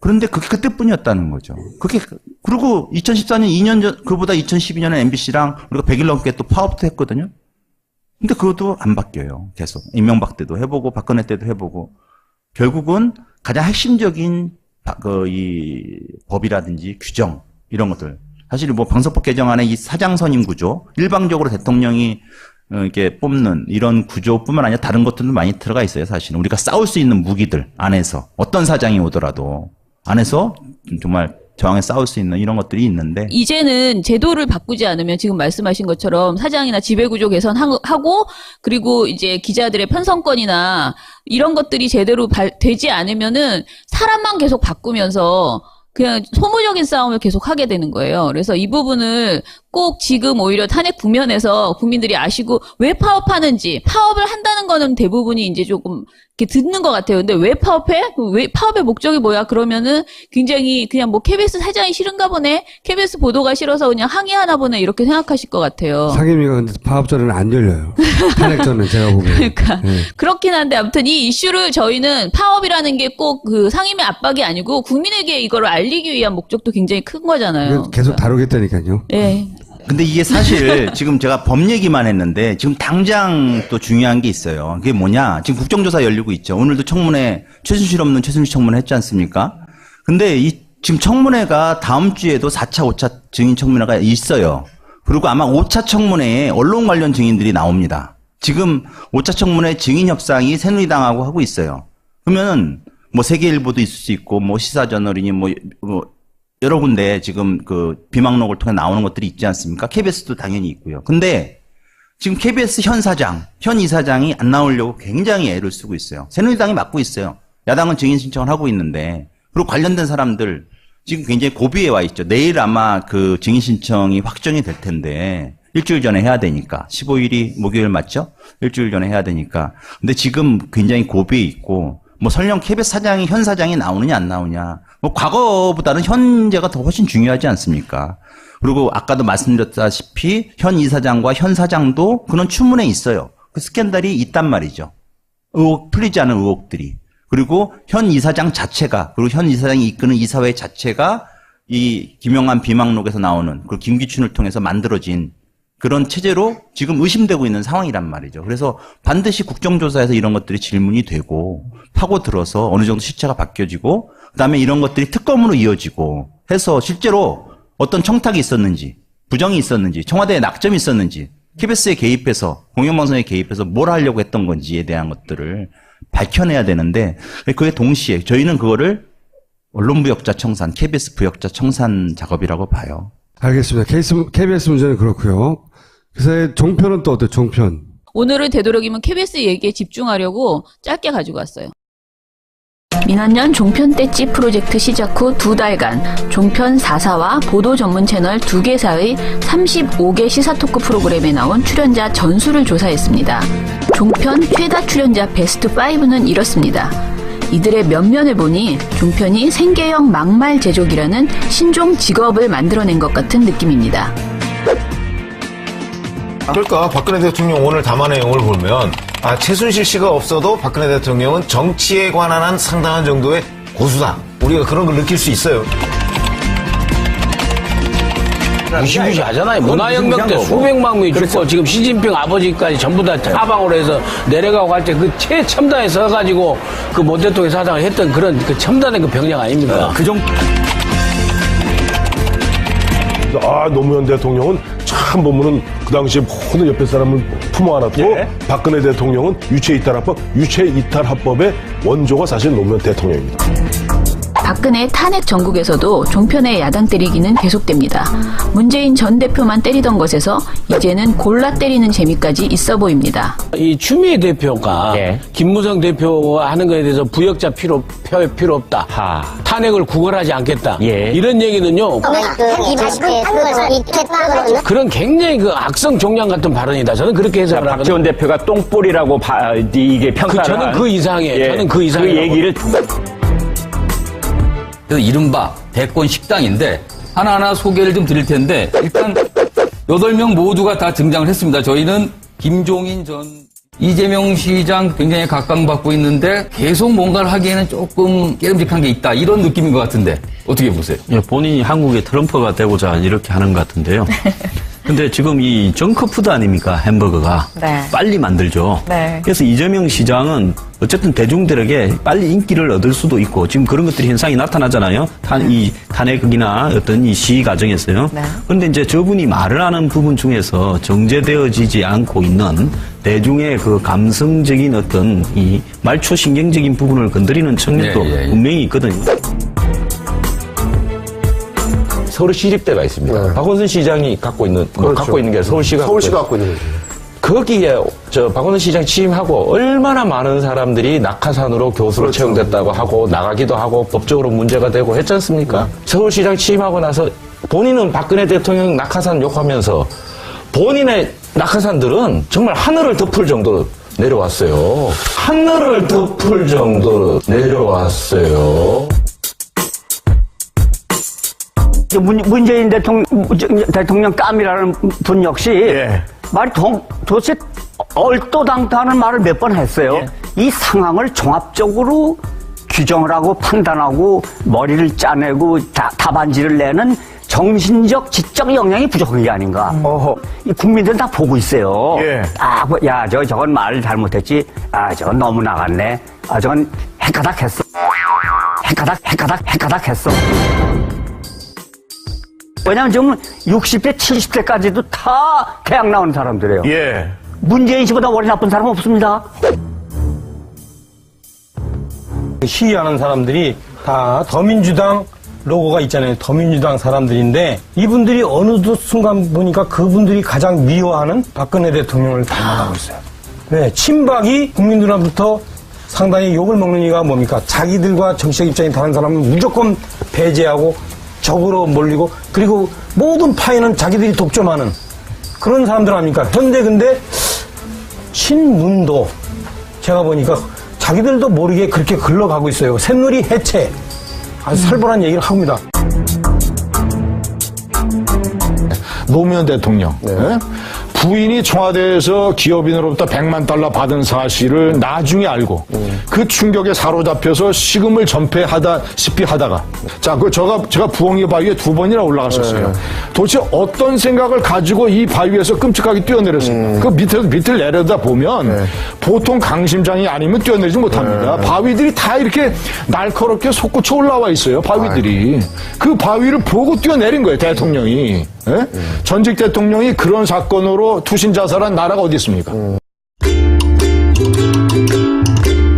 [SPEAKER 8] 그런데 그게 그때뿐이었다는 거죠. 그리고 2014년 2년 전, 그보다 2012년에 MBC랑 우리가 100일 넘게 또 파업도 했거든요. 근데 그것도 안 바뀌어요. 계속. 이명박 때도 해보고, 박근혜 때도 해보고. 결국은 가장 핵심적인 이 법이라든지 규정, 이런 것들. 사실 방송법 개정안에 이 사장 선임 구조, 일방적으로 대통령이 이렇게 뽑는 이런 구조뿐만 아니라 다른 것들도 많이 들어가 있어요. 사실은. 우리가 싸울 수 있는 무기들 안에서. 어떤 사장이 오더라도. 안에서 정말 저항에 싸울 수 있는 이런 것들이 있는데
[SPEAKER 13] 이제는 제도를 바꾸지 않으면 지금 말씀하신 것처럼 사장이나 지배구조 개선하고 그리고 이제 기자들의 편성권이나 이런 것들이 제대로 되지 않으면은 사람만 계속 바꾸면서 그냥 소모적인 싸움을 계속 하게 되는 거예요. 그래서 이 부분을 꼭 지금 오히려 탄핵 국면에서 국민들이 아시고 왜 파업하는지, 파업을 한다는 거는 대부분이 이제 조금 이렇게 듣는 것 같아요. 근데 왜 파업해? 왜 파업의 목적이 뭐야? 그러면은 굉장히 그냥 뭐 KBS 사장이 싫은가 보네? KBS 보도가 싫어서 그냥 항의하나 보네? 이렇게 생각하실 것 같아요.
[SPEAKER 1] 상임위가 근데 파업전은 안 열려요. 탄핵전은 제가 보기에.
[SPEAKER 13] 그러니까
[SPEAKER 1] 네.
[SPEAKER 13] 그렇긴 한데 아무튼 이 이슈를 저희는 파업이라는 게 꼭 그 상임위 압박이 아니고 국민에게 이거를 알리기 위한 목적도 굉장히 큰 거잖아요.
[SPEAKER 1] 이거 계속 다루겠다니까요.
[SPEAKER 13] 네.
[SPEAKER 8] 근데 이게 사실 지금 제가 법 얘기만 했는데 지금 당장 또 중요한 게 있어요. 그게 뭐냐? 지금 국정조사 열리고 있죠. 오늘도 청문회 최순실 없는 최순실 청문회 했지 않습니까? 근데 이 지금 청문회가 다음 주에도 4차, 5차 증인 청문회가 있어요. 그리고 아마 5차 청문회에 언론 관련 증인들이 나옵니다. 지금 5차 청문회 증인 협상이 새누리당하고 하고 있어요. 그러면 뭐 세계일보도 있을 수 있고 뭐 시사저널이니 뭐 여러 군데 지금 그 비망록을 통해 나오는 것들이 있지 않습니까? KBS도 당연히 있고요. 근데 지금 KBS 현 이사장이 안 나오려고 굉장히 애를 쓰고 있어요. 새누리당이 맡고 있어요. 야당은 증인 신청을 하고 있는데, 그리고 관련된 사람들 지금 굉장히 고비에 와 있죠. 내일 아마 그 증인 신청이 확정이 될 텐데 일주일 전에 해야 되니까. 15일이 목요일 맞죠? 일주일 전에 해야 되니까. 근데 지금 굉장히 고비에 있고, 뭐 설령 KBS 현 사장이 나오느냐 안 나오냐, 뭐 과거보다는 현재가 더 훨씬 중요하지 않습니까? 그리고 아까도 말씀드렸다시피 현 이사장과 현 사장도 그런 추문에 있어요. 그 스캔들이 있단 말이죠. 풀리지 않은 의혹들이. 그리고 현 이사장 자체가, 그리고 현 이사장이 이끄는 이사회 자체가 이 김영한 비망록에서 나오는 그 김기춘을 통해서 만들어진 그런 체제로 지금 의심되고 있는 상황이란 말이죠. 그래서 반드시 국정조사에서 이런 것들이 질문이 되고 파고들어서 어느 정도 실체가 바뀌어지고, 그다음에 이런 것들이 특검으로 이어지고 해서 실제로 어떤 청탁이 있었는지, 부정이 있었는지, 청와대에 낙점이 있었는지, KBS에 개입해서, 공영방송에 개입해서 뭘 하려고 했던 건지에 대한 것들을 밝혀내야 되는데, 그에 동시에 저희는 그거를 언론부역자 청산, KBS 부역자 청산 작업이라고 봐요.
[SPEAKER 1] 알겠습니다. KBS 문제는 그렇고요. 그래서 종편은 또 어때요? 종편.
[SPEAKER 13] 오늘은 되도록이면 KBS 얘기에 집중하려고 짧게 가지고 왔어요. 민한년 종편 떼찌 프로젝트 시작 후 2달간 종편 4사와 보도 전문 채널 2개사의 35개 시사 토크 프로그램에 나온 출연자 전수를 조사했습니다. 종편 최다 출연자 베스트 5는 이렇습니다. 이들의 면면을 보니 종편이 생계형 막말 제조기라는 신종 직업을 만들어낸 것 같은 느낌입니다.
[SPEAKER 14] 그러니까 박근혜 대통령 오늘 담화 내용을 보면 최순실 씨가 없어도 박근혜 대통령은 정치에 관한 한 상당한 정도의 고수다. 우리가 그런 걸 느낄 수 있어요.
[SPEAKER 15] 무시무시하잖아요. 문화혁명 때 수백만 명이 죽고 지금 시진핑 아버지까지 전부 다 사방으로 해서 내려가고 할 때 그 최첨단에 서가지고 그 모 대통령 사장을 했던 그런 그 첨단의 그 병력 아닙니까?
[SPEAKER 9] 그 정도. 노무현 대통령은 참 보면은 그 당시에 모든 옆에 사람을 품어 안았고, 박근혜 대통령은 유체이탈합법의 원조가 사실 노무현 대통령입니다.
[SPEAKER 13] 박근혜 탄핵 전국에서도 종편의 야당 때리기는 계속됩니다. 문재인 전 대표만 때리던 것에서 이제는 골라 때리는 재미까지 있어 보입니다.
[SPEAKER 15] 이 추미애 대표가 김무성 대표와 하는 것에 대해서 부역자 필요 없다. 탄핵을 구걸하지 않겠다. 이런 얘기는요. 그런 굉장히 그 악성 종양 같은 발언이다. 저는 그렇게 해석을 하거든요.
[SPEAKER 16] 박지원 대표가 똥볼이라고 이게 평가를
[SPEAKER 15] 저는 그 이상에 저는 그 이상에
[SPEAKER 16] 그 얘기를
[SPEAKER 17] 이른바 대권 식당인데 하나하나 소개를 좀 드릴 텐데, 일단 8명 모두가 다 등장을 했습니다. 저희는 김종인 전 이재명 시장 굉장히 각광받고 있는데 계속 뭔가를 하기에는 조금 깨름직한 게 있다, 이런 느낌인 것 같은데 어떻게 보세요?
[SPEAKER 18] 본인이 한국의 트럼프가 되고자 이렇게 하는 것 같은데요. 근데 지금 이 정크푸드 아닙니까? 햄버거가. 빨리 만들죠. 그래서 이재명 시장은 어쨌든 대중들에게 빨리 인기를 얻을 수도 있고, 지금 그런 것들이 현상이 나타나잖아요. 이 탄핵이나 어떤 이 시위 과정에서요. 그런데 이제 저분이 말을 하는 부분 중에서 정제되어지지 않고 있는 대중의 그 감성적인 어떤 이 말초 신경적인 부분을 건드리는 측면도 분명히 있거든요.
[SPEAKER 19] 서울시립대가 있습니다. 박원순 시장이 갖고 있는 게 서울시가 갖고 있는 거죠. 거기에 박원순 시장 취임하고 얼마나 많은 사람들이 낙하산으로 교수로 채용됐다고 하고 나가기도 하고 법적으로 문제가 되고 했지 않습니까? 서울시장 취임하고 나서 본인은 박근혜 대통령 낙하산 욕하면서 본인의 낙하산들은 정말 하늘을 덮을 정도로 내려왔어요. 하늘을 덮을 정도로 내려왔어요.
[SPEAKER 20] 문재인 대통령 깜이라는 분 역시 말이 도대체 얼토당토하는 말을 몇 번 했어요. 이 상황을 종합적으로 규정을 하고 판단하고 머리를 짜내고 답안지를 내는 정신적, 지적 역량이 부족한 게 아닌가. 이 국민들은 다 보고 있어요. 저건 말을 잘못했지. 저건 너무 나갔네. 저건 헷가닥 했어. 헷가닥 했어. 왜냐면 지금 60대, 70대까지도 다 대학 나온 사람들이에요. 문재인 씨보다 머리 나쁜 사람 없습니다.
[SPEAKER 21] 시위하는 사람들이 다 더민주당 로고가 있잖아요. 더민주당 사람들인데 이분들이 어느 순간 보니까 그분들이 가장 미워하는 박근혜 대통령을 닮아가고 있어요. 네, 친박이 국민들로부터 상당히 욕을 먹는 이유가 뭡니까? 자기들과 정치적 입장이 다른 사람은 무조건 배제하고 적으로 몰리고 그리고 모든 파이는 자기들이 독점하는 그런 사람들 아닙니까? 현재 근데 친문도 제가 보니까 자기들도 모르게 그렇게 흘러가고 있어요. 새누리 해체. 아주 살벌한 얘기를 합니다.
[SPEAKER 22] 노무현 대통령 부인이 청와대에서 기업인으로부터 100만 달러 받은 사실을 나중에 알고 그 충격에 사로잡혀서 식음을 전폐하다시피 하다가 제가 부엉이 바위에 2번이나 올라갔었어요. 도대체 어떤 생각을 가지고 이 바위에서 끔찍하게 뛰어내렸습니까? 그 밑을 내려다 보면 보통 강심장이 아니면 뛰어내리지 못합니다. 바위들이 다 이렇게 날카롭게 솟구쳐 올라와 있어요. 바위들이. 그 바위를 보고 뛰어내린 거예요. 대통령이. 전직 대통령이 그런 사건으로 투신 자살한 나라가 어디 있습니까?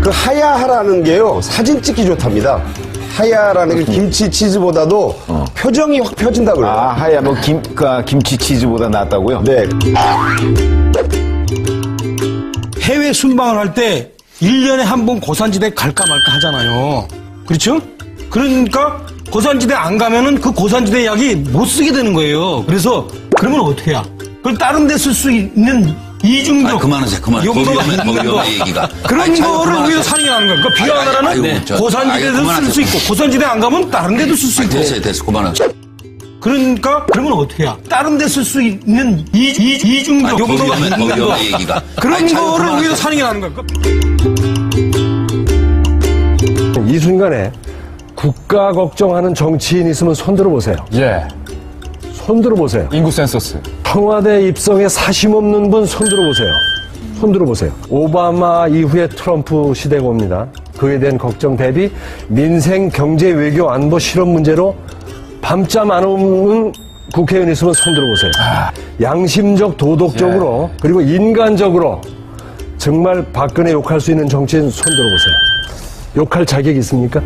[SPEAKER 23] 그 하야하라는 게요, 사진 찍기 좋답니다. 하야라는 게 김치 치즈보다도 표정이 확 펴진다고 그래요.
[SPEAKER 14] 하야 뭐 김치 치즈보다 낫다고요?
[SPEAKER 23] 네.
[SPEAKER 21] 해외 순방을 할 때 1년에 한 번 고산지대 갈까 말까 하잖아요. 그렇죠? 그러니까 고산지대 안 가면은 그 고산지대 약이 못 쓰게 되는 거예요. 그래서 그러면 어떻게 해야? 그걸 다른 데 쓸 수 있는 이중적
[SPEAKER 24] 그만하세요.
[SPEAKER 21] 용도가 있는 거.
[SPEAKER 24] 얘기가.
[SPEAKER 21] 그런 거를 우리가 사용하는 거예요. 그러니까 비가 나라는 고산지대에서 쓸 수 있고 고산지대 안 가면 다른 데도 쓸 수 있고.
[SPEAKER 24] 됐어. 그만하세요.
[SPEAKER 21] 그러니까 그러면 어떻게 해야? 다른 데 쓸 수 있는 이중적 용도가 있는 거.
[SPEAKER 24] 얘기가.
[SPEAKER 21] 그런 거를 우리가 사용하는 거예요.
[SPEAKER 25] 이 순간에 국가 걱정하는 정치인 있으면 손 들어보세요. 손 들어보세요.
[SPEAKER 19] 인구 센서스.
[SPEAKER 25] 청와대 입성에 사심 없는 분 손 들어보세요. 손 들어보세요. 오바마 이후에 트럼프 시대가 옵니다. 그에 대한 걱정 대비 민생, 경제, 외교, 안보, 실업 문제로 밤잠 안 오는 국회의원 있으면 손 들어보세요. 양심적, 도덕적으로 그리고 인간적으로 정말 박근혜 욕할 수 있는 정치인 손 들어보세요. 욕할 자격이 있습니까?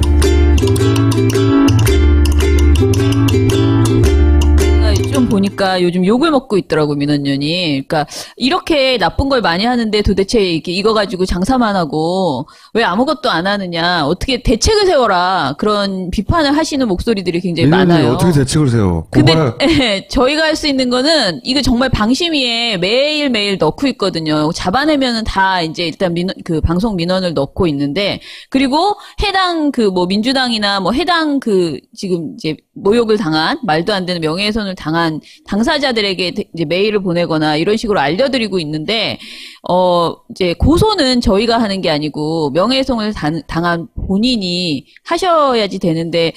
[SPEAKER 13] 좀 보니까 요즘 욕을 먹고 있더라고, 민원연이. 그러니까 이렇게 나쁜 걸 많이 하는데 도대체 이거 가지고 장사만 하고 왜 아무것도 안 하느냐, 어떻게 대책을 세워라, 그런 비판을 하시는 목소리들이 굉장히 많아요.
[SPEAKER 1] 어떻게 대책을 세워?
[SPEAKER 13] 근데 저희가 할 수 있는 거는 이거 정말 방심위에 매일매일 넣고 있거든요. 잡아내면은 다 이제 일단 그 방송 민원을 넣고 있는데, 그리고 해당 뭐 민주당이나 뭐 해당 지금 이제 모욕을 당한, 말도 안 되는 명예훼손을 당한 당사자들에게 이제 메일을 보내거나 이런 식으로 알려드리고 있는데, 이제 고소는 저희가 하는 게 아니고 명예훼손을 당한 본인이 하셔야지 되는데,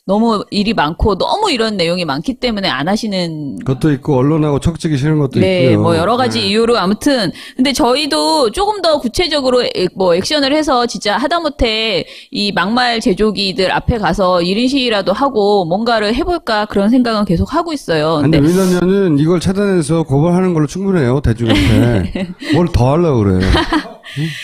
[SPEAKER 13] 너무 일이 많고 너무 이런 내용이 많기 때문에 안 하시는
[SPEAKER 1] 것도 있고, 언론하고 척지기 싫은 것도
[SPEAKER 13] 네,
[SPEAKER 1] 있고요.
[SPEAKER 13] 뭐 여러 가지 이유로 아무튼 근데 저희도 조금 더 구체적으로 뭐 액션을 해서 진짜 하다못해 이 막말 제조기들 앞에 가서 1인 시위라도 하고 뭔가를 해볼까, 그런 생각은 계속 하고 있어요.
[SPEAKER 1] 근데 민원연은 이걸 차단해서 고발하는 걸로 충분해요, 대중한테. 뭘 더 하려고 그래.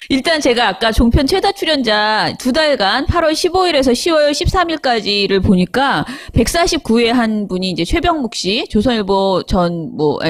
[SPEAKER 13] 일단 제가 아까 종편 최다 출연자 2달간 8월 15일에서 10월 13일까지를 보니까 149회 한 분이 이제 최병묵 씨, 조선일보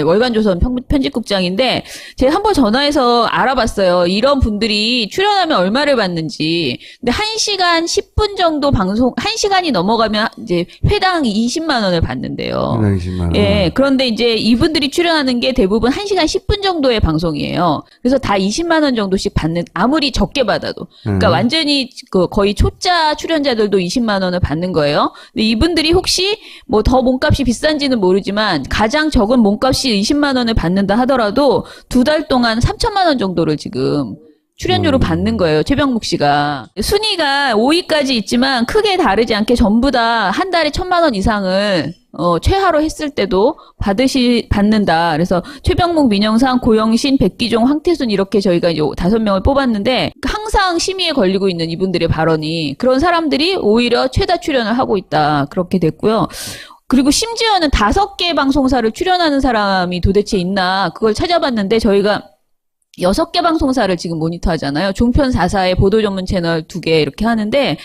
[SPEAKER 13] 월간조선 편집국장인데 제가 한번 전화해서 알아봤어요. 이런 분들이 출연하면 얼마를 받는지. 근데 1시간 10분 정도 방송, 1시간이 넘어가면 이제 회당 20만 원을 받는데요.
[SPEAKER 1] 회당 20만 원.
[SPEAKER 13] 예. 그런데 이제 이분들이 출연하는 게 대부분 1시간 10분 정도의 방송이에요. 그래서 다 20만 원 정도씩 받는, 아무리 적게 받아도. 그러니까 완전히 거의 초짜 출연자들도 20만 원을 받는 거예요. 근데 이분들이 혹시 뭐 더 몸값이 비싼지는 모르지만 가장 적은 몸값이 20만 원을 받는다 하더라도 2달 동안 3천만 원 정도를 지금 출연료로 받는 거예요. 최병묵 씨가. 순위가 5위까지 있지만 크게 다르지 않게 전부 다 한 달에 1,000만 원 이상을 최하로 했을 때도 받는다. 그래서 최병묵, 민영상, 고영신, 백기종, 황태순 이렇게 저희가 이제 5명을 뽑았는데 항상 심의에 걸리고 있는 이분들의 발언이 그런 사람들이 오히려 최다 출연을 하고 있다. 그렇게 됐고요. 그리고 심지어는 5개 방송사를 출연하는 사람이 도대체 있나 그걸 찾아봤는데 저희가 6개 방송사를 지금 모니터하잖아요. 종편 4사의 보도 전문 채널 2개 이렇게 하는데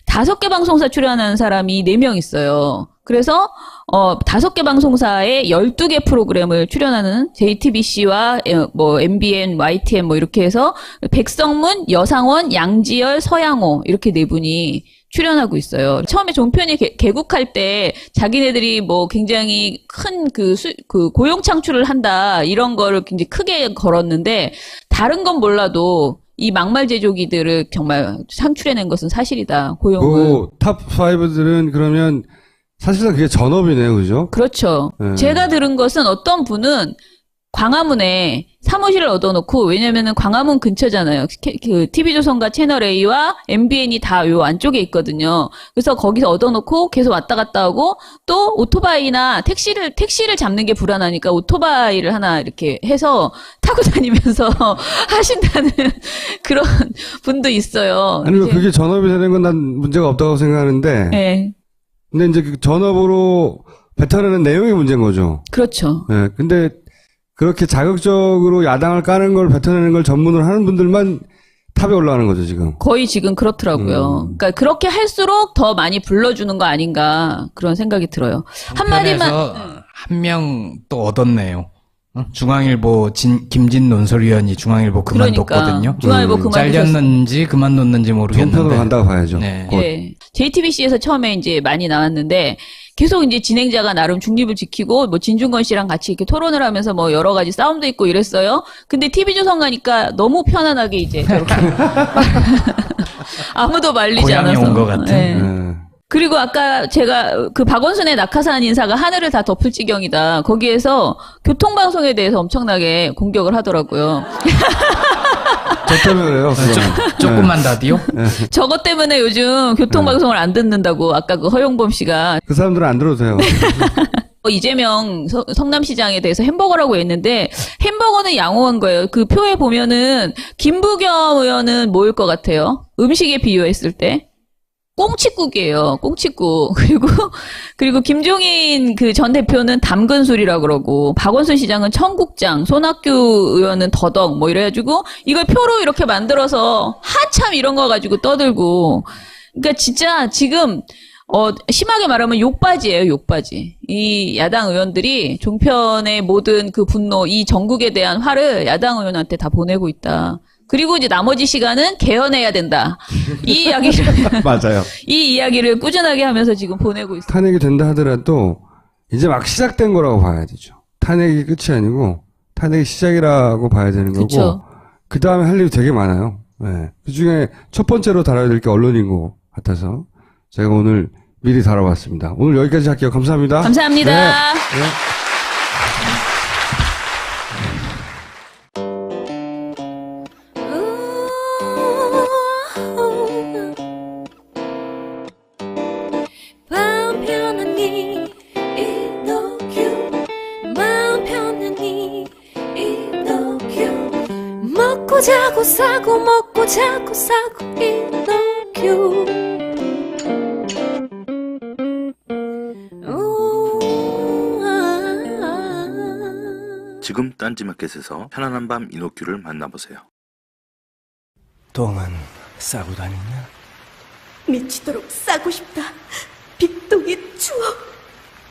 [SPEAKER 13] 5개 방송사 출연하는 사람이 4명 있어요. 그래서 5개 방송사에 12개 프로그램을 출연하는 JTBC와 뭐 MBN, YTN 뭐 이렇게 해서 백성문, 여상원, 양지열, 서양호 이렇게 4분이 출연하고 있어요. 처음에 종편이 개국할 때 자기네들이 뭐 굉장히 큰 그 고용 창출을 한다 이런 거를 굉장히 크게 걸었는데 다른 건 몰라도 이 막말 제조기들을 정말 창출해낸 것은 사실이다. 고용을.
[SPEAKER 1] 탑 5들은 그러면 사실상 그게 전업이네요, 그죠?
[SPEAKER 13] 그렇죠.
[SPEAKER 1] 네.
[SPEAKER 13] 제가 들은 것은 어떤 분은 광화문에 사무실을 얻어놓고, 왜냐면은 광화문 근처잖아요. 그 TV조선과 채널A와 MBN이 다 요 안쪽에 있거든요. 그래서 거기서 얻어놓고 계속 왔다 갔다 하고, 또 오토바이나 택시를 잡는 게 불안하니까 오토바이를 하나 이렇게 해서 타고 다니면서 하신다는 그런 분도 있어요.
[SPEAKER 1] 아니, 그게 전업이 되는 건 난 문제가 없다고 생각하는데.
[SPEAKER 13] 네.
[SPEAKER 1] 근데 이제 그 전업으로 뱉어내는 내용이 문제인 거죠.
[SPEAKER 13] 그렇죠.
[SPEAKER 1] 네. 근데 그렇게 자극적으로 야당을 까는 걸 뱉어내는 걸 전문으로 하는 분들만 탑에 올라가는 거죠, 지금.
[SPEAKER 13] 거의 지금 그렇더라고요. 그러니까 그렇게 할수록 더 많이 불러주는 거 아닌가 그런 생각이 들어요. 한마디만.
[SPEAKER 12] 한 명 또 얻었네요. 중앙일보 김진 논설위원이 중앙일보 그만뒀거든요.
[SPEAKER 13] 중앙일보 그만뒀어요.
[SPEAKER 12] 잘렸는지 그만뒀는지 모르겠는데.
[SPEAKER 1] 종편으로 간다고 봐야죠.
[SPEAKER 12] 네.
[SPEAKER 13] 네. JTBC에서 처음에 이제 많이 나왔는데 계속 이제 진행자가 나름 중립을 지키고 뭐 진중권 씨랑 같이 이렇게 토론을 하면서 뭐 여러 가지 싸움도 있고 이랬어요. 근데 TV조선 가니까 너무 편안하게 이제 저렇게 아무도 말리지 않아서.
[SPEAKER 12] 고향에 온 것 같은.
[SPEAKER 13] 네. 그리고 아까 제가 그 박원순의 낙하산 인사가 하늘을 다 덮을 지경이다. 거기에서 교통방송에 대해서 엄청나게 공격을 하더라고요.
[SPEAKER 1] 저 때문에 그래요.
[SPEAKER 12] 조금만 다디요?
[SPEAKER 13] 저것 때문에 요즘 교통방송을 안 듣는다고 아까 그 허용범 씨가.
[SPEAKER 1] 그 사람들은 안 들어도 돼요.
[SPEAKER 13] 이재명 성남시장에 대해서 햄버거라고 했는데 햄버거는 양호한 거예요. 그 표에 보면은 김부겸 의원은 뭐일 것 같아요? 음식에 비유했을 때. 꽁치국이에요. 꽁치국. 그리고 김종인 그 전 대표는 담근술이라고 그러고, 박원순 시장은 청국장, 손학규 의원은 더덕, 뭐 이래가지고, 이걸 표로 이렇게 만들어서 한참 이런 거 가지고 떠들고. 그러니까 진짜 지금, 심하게 말하면 욕바지예요, 욕바지. 이 야당 의원들이 종편의 모든 그 분노, 이 전국에 대한 화를 야당 의원한테 다 보내고 있다. 그리고 이제 나머지 시간은 개헌해야 된다. 이 이야기를
[SPEAKER 1] 맞아요.
[SPEAKER 13] 이 이야기를 꾸준하게 하면서 지금 보내고 있어요.
[SPEAKER 1] 탄핵이 된다 하더라도 이제 막 시작된 거라고 봐야 되죠. 탄핵이 끝이 아니고 탄핵이 시작이라고 봐야 되는 거고.
[SPEAKER 13] 그쵸.
[SPEAKER 1] 그 다음에 할 일이 되게 많아요. 네. 그 중에 첫 번째로 다뤄야 될 게 언론인 것 같아서 제가 오늘 미리 다뤄봤습니다. 오늘 여기까지 할게요. 감사합니다.
[SPEAKER 13] 감사합니다.
[SPEAKER 1] 네. 네.
[SPEAKER 3] 먹고 자고 싸고 먹고 자고 싸고 이너큐
[SPEAKER 4] 지금 딴지마켓에서 편안한 밤 이노큐를 만나보세요.
[SPEAKER 6] 똥은 싸고 다니냐?
[SPEAKER 3] 미치도록 싸고 싶다. 빅동의 추억,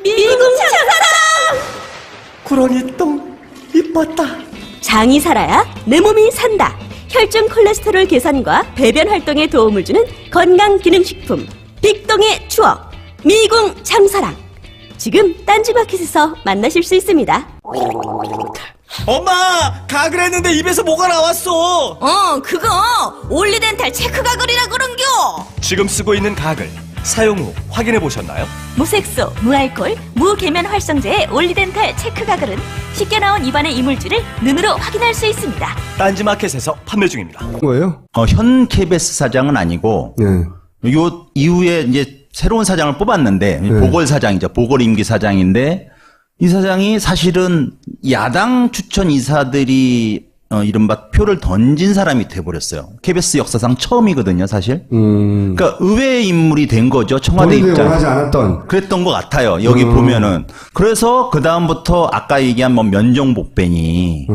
[SPEAKER 3] 미궁 장사랑!
[SPEAKER 2] 구렁이 똥 이뻤다.
[SPEAKER 3] 장이 살아야 내 몸이 산다. 혈중 콜레스테롤 개선과 배변 활동에 도움을 주는 건강기능식품 빅동의 추억, 미궁 장사랑. 지금 딴지마켓에서 만나실 수 있습니다.
[SPEAKER 2] 엄마, 가글 했는데 입에서 뭐가 나왔어.
[SPEAKER 3] 그거 올리덴탈 체크 가글이라 그런겨.
[SPEAKER 2] 지금 쓰고 있는 가글 사용 후 확인해 보셨나요?
[SPEAKER 3] 무색소, 무알콜, 무계면 활성제의 올리덴탈 체크 가글은 쉽게 나온 입안의 이물질을 눈으로 확인할 수 있습니다.
[SPEAKER 2] 딴지마켓에서 판매 중입니다.
[SPEAKER 1] 뭐예요?
[SPEAKER 8] 현 KBS 사장은 아니고 요 이후에 이제 새로운 사장을 뽑았는데 보궐 사장이죠. 보궐 임기 사장인데 이 사장이 사실은 야당 추천 이사들이 이른바 표를 던진 사람이 돼버렸어요. KBS 역사상 처음이거든요, 사실. 그러니까 의외의 인물이 된 거죠. 청와대 입장.
[SPEAKER 1] 원하지 않았던.
[SPEAKER 8] 그랬던 것 같아요. 여기 보면은. 그래서 그 다음부터 아까 얘기한 뭐 면정복배니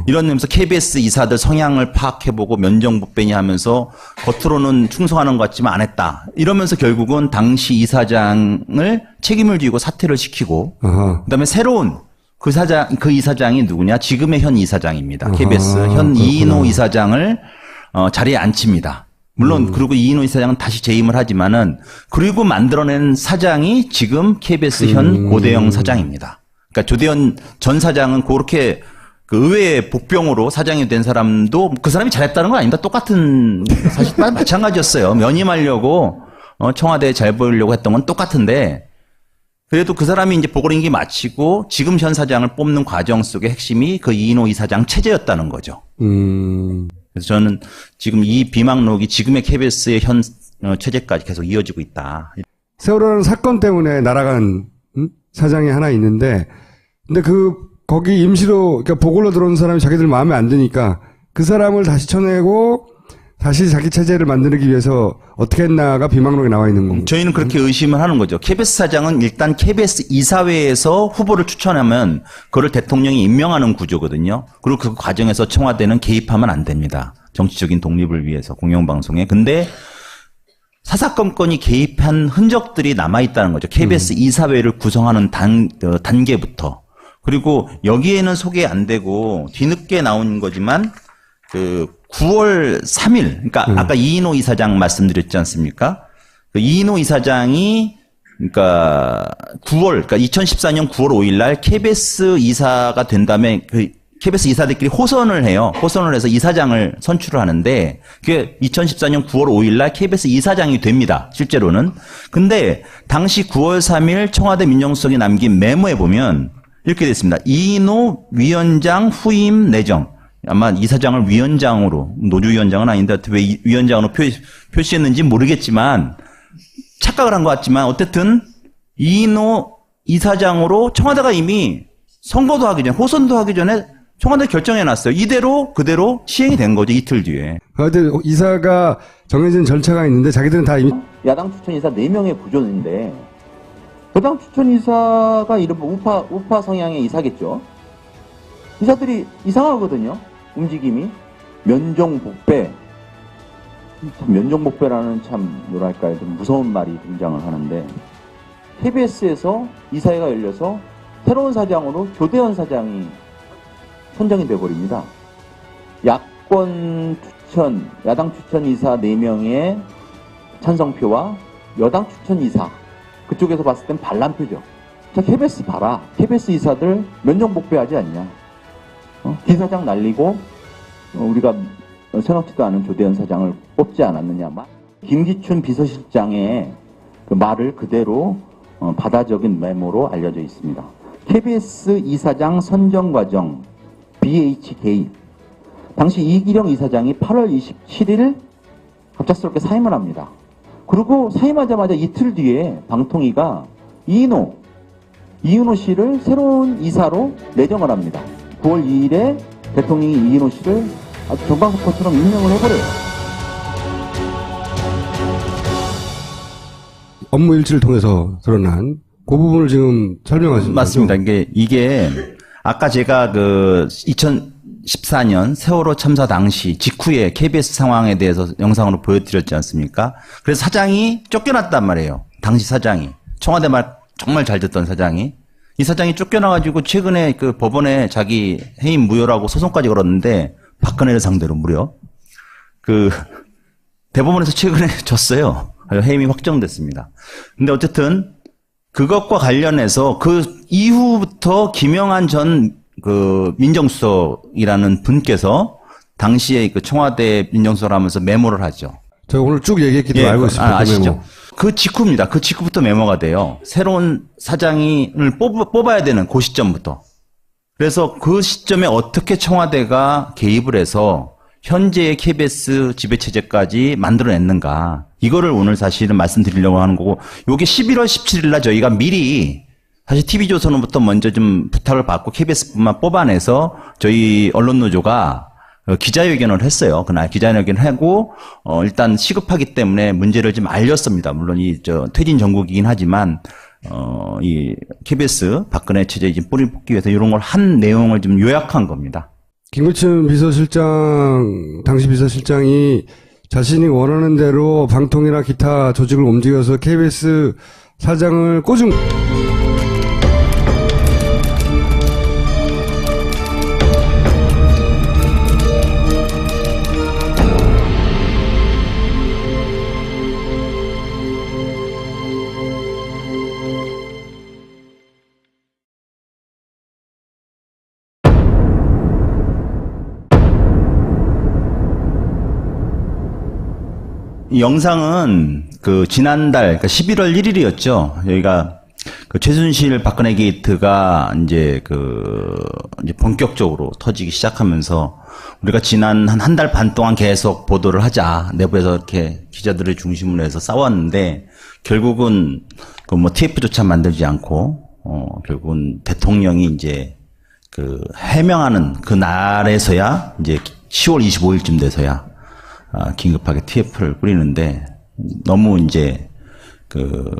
[SPEAKER 8] 이런 의미에서 KBS 이사들 성향을 파악해보고 면정복배니 하면서 겉으로는 충성하는 것 같지만 안 했다. 이러면서 결국은 당시 이사장을 책임을 지고 사퇴를 시키고 그다음에 새로운 그 이사장이 누구냐? 지금의 현 이사장입니다. KBS 현 이인호 이사장을 자리에 앉힙니다. 물론 그리고 이인호 이사장은 다시 재임을 하지만은 그리고 만들어낸 사장이 지금 KBS 현 고대영 사장입니다. 그러니까 조대현 전 사장은 그렇게 그 의회의 복병으로 사장이 된 사람도 그 사람이 잘했다는 건 아닙니다. 똑같은 사실 마찬가지였어요. 면임하려고 청와대에 잘 보이려고 했던 건 똑같은데. 그래도 그 사람이 이제 보궐임기 마치고 지금 현 사장을 뽑는 과정 속의 핵심이 그 이인호 이사장 체제였다는 거죠. 그래서 저는 지금 이 비망록이 지금의 KBS의 현 체제까지 계속 이어지고 있다.
[SPEAKER 1] 세월호라는 사건 때문에 날아간 사장이 하나 있는데, 근데 거기 임시로 그러니까 보궐로 들어온 사람이 자기들 마음에 안 드니까 그 사람을 다시 쳐내고 다시 자기 체제를 만들기 위해서 어떻게 했나가 비망록에 나와 있는 겁니다.
[SPEAKER 8] 저희는 그렇게 의심을 하는 거죠. KBS 사장은 일단 KBS 이사회에서 후보를 추천하면 그걸 대통령이 임명하는 구조거든요. 그리고 그 과정에서 청와대는 개입하면 안 됩니다. 정치적인 독립을 위해서 공영방송에. 근데 사사건건이 개입한 흔적들이 남아있다는 거죠. KBS 이사회를 구성하는 단계부터. 그리고 여기에는 소개 안 되고 뒤늦게 나온 거지만 9월 3일, 그러니까 아까 이인호 이사장 말씀드렸지 않습니까? 그 이인호 이사장이 그러니까 2014년 9월 5일 날 KBS 이사가 된 다음에 KBS 이사들끼리 호선을 해요. 호선을 해서 이사장을 선출을 하는데 그게 2014년 9월 5일 날 KBS 이사장이 됩니다. 실제로는. 근데 당시 9월 3일 청와대 민정수석이 남긴 메모에 보면 이렇게 됐습니다. 이인호 위원장 후임 내정. 아마 이사장을 위원장으로, 노주위원장은 아닌데 왜 위원장으로 표시했는지 모르겠지만 착각을 한 것 같지만 어쨌든 이인호 이사장으로 청와대가 이미 선거도 하기 전에 호선도 하기 전에 청와대 결정해놨어요. 이대로 그대로 시행이 된 거죠. 이틀 뒤에.
[SPEAKER 1] 근데 이사가 정해진 절차가 있는데 자기들은 다 이미
[SPEAKER 11] 야당 추천 이사 4명의 구조인데 여당 추천 이사가 이른바 우파 성향의 이사겠죠. 이사들이 이상하거든요. 움직임이. 면정복배. 면정복배라는 참 뭐랄까요. 좀 무서운 말이 등장을 하는데 KBS에서 이사회가 열려서 새로운 사장으로 조대현 사장이 선정이 돼버립니다. 야당 추천 이사 4명의 찬성표와 여당 추천 이사 그쪽에서 봤을 땐 반란표죠. 자, KBS 봐라. KBS 이사들 면정복배하지 않냐. 기사장 날리고 우리가 생각지도 않은 조대현 사장을 뽑지 않았느냐. 김기춘 비서실장의 그 말을 그대로 바다 적인 메모로 알려져 있습니다. KBS 이사장 선정 과정 BH 개입. 당시 이기령 이사장이 8월 27일 갑작스럽게 사임을 합니다. 그리고 사임하자마자 이틀 뒤에 방통위가 이인호 씨를 새로운 이사로 내정을 합니다. 9월 2일에 대통령이 이인호 씨를 아주 정광석처럼 임명을 해버려요.
[SPEAKER 1] 업무 일지를 통해서 드러난 그 부분을 지금 설명하신
[SPEAKER 8] 맞습니다. 이게 아까 제가 2014년 세월호 참사 당시 직후에 KBS 상황에 대해서 영상으로 보여드렸지 않습니까? 그래서 사장이 쫓겨났단 말이에요. 당시 사장이. 청와대 말 정말 잘 듣던 사장이 이 사장이 쫓겨나가지고 최근에 그 법원에 자기 해임 무효라고 소송까지 걸었는데 박근혜를 상대로 무려 그 대법원에서 최근에 졌어요. 해임이 확정됐습니다. 근데 어쨌든 그것과 관련해서 그 이후부터 김영한 전 그 민정수석이라는 분께서 당시에 그 청와대 민정수석을 하면서 메모를 하죠.
[SPEAKER 1] 제가 오늘 쭉 얘기했기도 알고 있습니다.
[SPEAKER 8] 아시죠?
[SPEAKER 1] 메모.
[SPEAKER 8] 그 직후입니다. 그 직후부터 메모가 돼요. 새로운 사장을 뽑아야 되는 그 시점부터. 그래서 그 시점에 어떻게 청와대가 개입을 해서 현재의 KBS 지배체제까지 만들어냈는가. 이거를 오늘 사실은 말씀드리려고 하는 거고, 요게 11월 17일 날 저희가 미리 사실 TV조선으로부터 먼저 좀 부탁을 받고 KBS뿐만 뽑아내서 저희 언론노조가 기자회견을 했어요. 그날 기자회견을 하고, 일단 시급하기 때문에 문제를 좀 알렸습니다. 물론 퇴진 정국이긴 하지만, 이 KBS 박근혜 체제에 좀 뿌리 뽑기 위해서 이런 걸 한 내용을 좀 요약한 겁니다.
[SPEAKER 1] 김구춘 비서실장, 당시 비서실장이 자신이 원하는 대로 방통이나 기타 조직을 움직여서 KBS 사장을 꼬준
[SPEAKER 8] 이 영상은 그 지난달, 그러니까 11월 1일이었죠. 여기가 그 최순실 박근혜 게이트가 이제 이제 본격적으로 터지기 시작하면서 우리가 지난 한 달 반 동안 계속 보도를 하자. 내부에서 이렇게 기자들을 중심으로 해서 싸웠는데 결국은 그 뭐 TF조차 만들지 않고, 결국은 대통령이 이제 그 해명하는 그 날에서야 이제 10월 25일쯤 돼서야 긴급하게 TF를 뿌리는데 너무 이제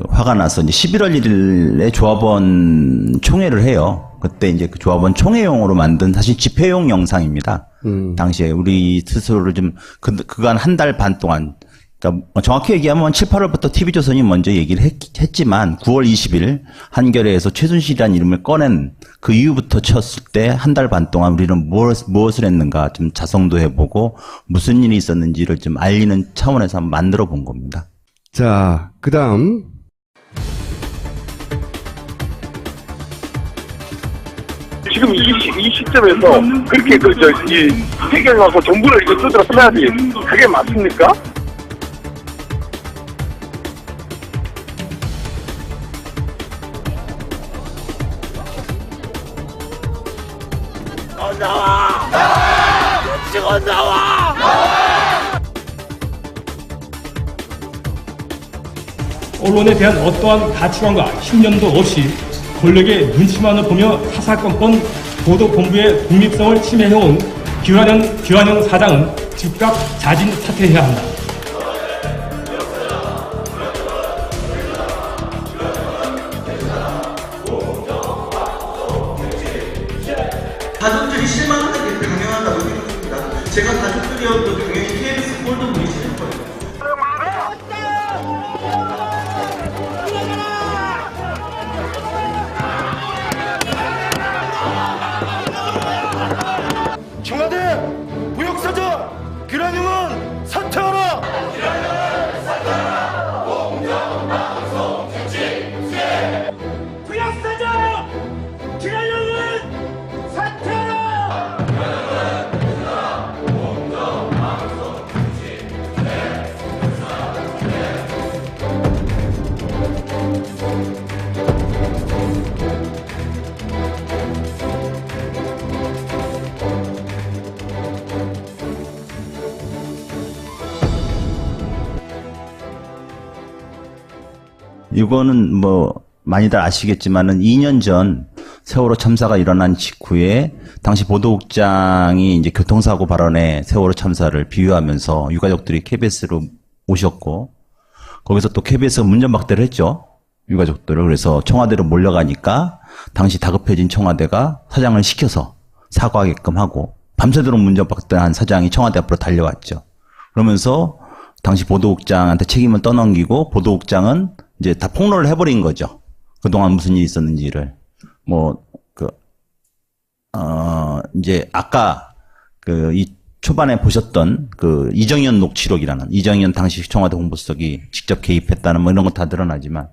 [SPEAKER 8] 화가 나서 이제 11월 1일에 조합원 총회를 해요. 그때 이제 그 조합원 총회용으로 만든 사실 집회용 영상입니다. 당시에 우리 스스로를 좀 그간 한 달 반 동안, 그러니까 정확히 얘기하면 7, 8월부터 TV조선이 먼저 얘기를 했지만 9월 20일 한겨레에서 최순실이라는 이름을 꺼낸 그 이후부터 쳤을 때 한 달 반 동안 우리는 무엇을 했는가 좀 자성도 해보고 무슨 일이 있었는지를 좀 알리는 차원에서 한번 만들어 본 겁니다.
[SPEAKER 1] 자, 그 다음.
[SPEAKER 5] 지금 이 시점에서 그렇게 이 해결하고 정부를 이거 뜯어 써야지. 그게 맞습니까?
[SPEAKER 6] 나와! 지금 나와!
[SPEAKER 7] 언론에 대한 어떠한 가치관과 신념도 없이 권력의 눈치만을 보며 사사건건 보도본부의 독립성을 침해해온 규환영 사장은 즉각 자진 사퇴해야 한다.
[SPEAKER 6] 가족들이 실망하는 게 당연하다고 생각합니다. 제가 가족들이어도 당연히 KBS 꼴도 보기 싫을 거예요. 청와대 무역사장 규란용은 사퇴하라! 공정방송 규칙 수행! 무역사장 규란용은 사퇴하라! 공정방송 규칙
[SPEAKER 8] 이거는 뭐 많이들 아시겠지만은 2년 전 세월호 참사가 일어난 직후에 당시 보도국장이 이제 교통사고 발언에 세월호 참사를 비유하면서 유가족들이 KBS로 오셨고 거기서 또 KBS가 문전박대를 했죠. 유가족들을. 그래서 청와대로 몰려가니까 당시 다급해진 청와대가 사장을 시켜서 사과하게끔 하고 밤새도록 문전박대한 사장이 청와대 앞으로 달려왔죠. 그러면서 당시 보도국장한테 책임을 떠넘기고 보도국장은 이제 다 폭로를 해버린 거죠. 그동안 무슨 일이 있었는지를. 이제 아까 이 초반에 보셨던 이정현 녹취록이라는 이정현 당시 청와대 홍보수석이 직접 개입했다는 이런 거 다 드러나지만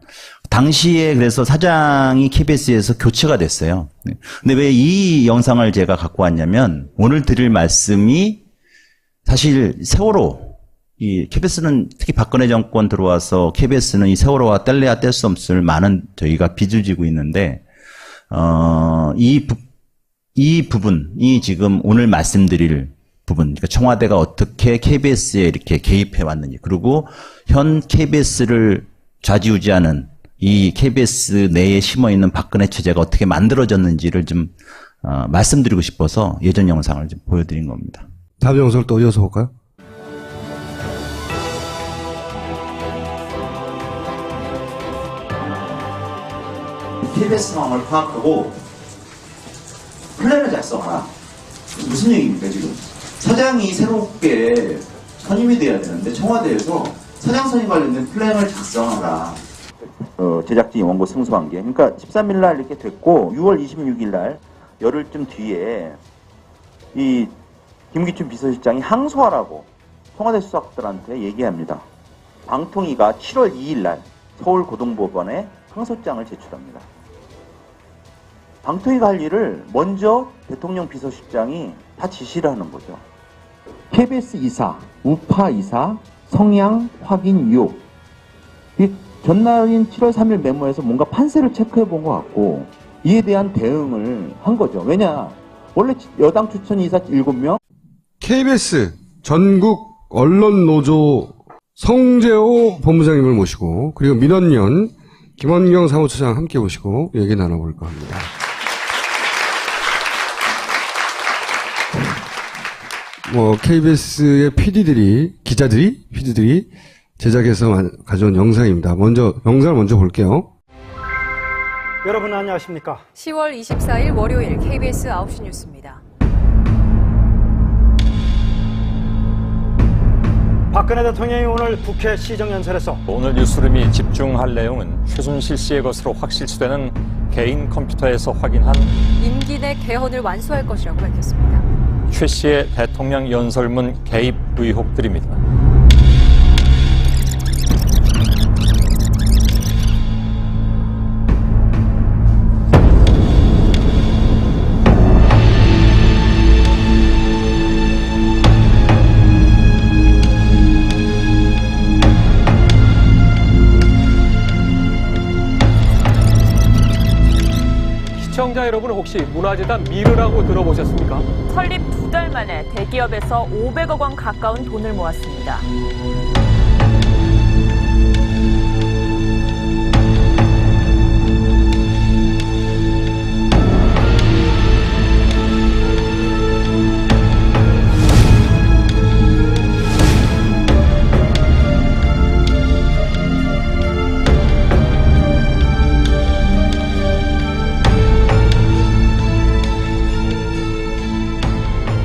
[SPEAKER 8] 당시에 그래서 사장이 KBS에서 교체가 됐어요. 근데 왜 이 영상을 제가 갖고 왔냐면 오늘 드릴 말씀이 사실 세월호 이 KBS는 특히 박근혜 정권 들어와서 KBS는 이 세월호와 뗄래야 뗄 수 없을 많은 저희가 빚을 지고 있는데 이 부분이 지금 오늘 말씀드릴 부분, 그러니까 청와대가 어떻게 KBS에 이렇게 개입해 왔는지, 그리고 현 KBS를 좌지우지하는 이 KBS 내에 심어 있는 박근혜 체제가 어떻게 만들어졌는지를 좀 말씀드리고 싶어서 예전 영상을 좀 보여드린 겁니다.
[SPEAKER 1] 다음 영상을 또 이어서 볼까요?
[SPEAKER 8] KBS 상황을 파악하고 플랜을 작성하라. 무슨 얘기입니까 지금? 사장이 새롭게 선임이 돼야 되는데 청와대에서 사장 선임 관련된 플랜을 작성하라.
[SPEAKER 11] 제작진이 원고 승소한 게. 그러니까 13일 날 이렇게 됐고 6월 26일 날 열흘쯤 뒤에 이 김기춘 비서실장이 항소하라고 청와대 수석들한테 얘기합니다. 방통위가 7월 2일 날 서울고등법원에 항소장을 제출합니다. 방통위가 할 일을 먼저 대통령 비서실장이 다 지시를 하는 거죠. KBS 이사, 우파 이사, 성향 확인 유혹. 이 전날인 7월 3일 메모에서 뭔가 판세를 체크해 본 것 같고 이에 대한 대응을 한 거죠. 왜냐? 원래 여당 추천 이사 7명.
[SPEAKER 1] KBS 전국 언론노조 성재호 본부장님을 모시고 그리고 민원연 김원경 사무처장 함께 모시고 얘기 나눠볼까 합니다. KBS의 PD들이 제작해서 가져온 영상입니다. 영상을 먼저 볼게요.
[SPEAKER 9] 여러분 안녕하십니까?
[SPEAKER 10] 10월 24일 월요일 KBS 9시 뉴스입니다.
[SPEAKER 9] 박근혜 대통령이 오늘 국회 시정연설에서
[SPEAKER 15] 오늘 뉴스룸이 집중할 내용은 최순실 씨의 것으로 확실시되는 개인 컴퓨터에서 확인한
[SPEAKER 10] 임기 내 개헌을 완수할 것이라고 밝혔습니다.
[SPEAKER 15] 최 씨의 대통령 연설문 개입 의혹들입니다.
[SPEAKER 9] 시청자 여러분 혹시 문화재단 미르라고 들어보셨습니까?
[SPEAKER 16] 설립 2달 만에 대기업에서 500억 원 가까운 돈을 모았습니다.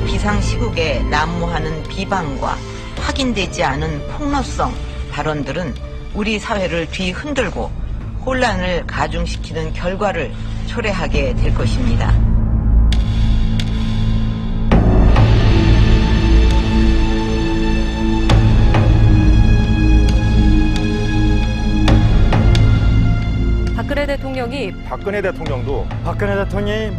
[SPEAKER 24] 비상시국에 난무하는 비방과 확인되지 않은 폭로성 발언들은 우리 사회를 뒤흔들고 혼란을 가중시키는 결과를 초래하게 될 것입니다.
[SPEAKER 10] 박근혜 대통령이
[SPEAKER 9] 박근혜 대통령이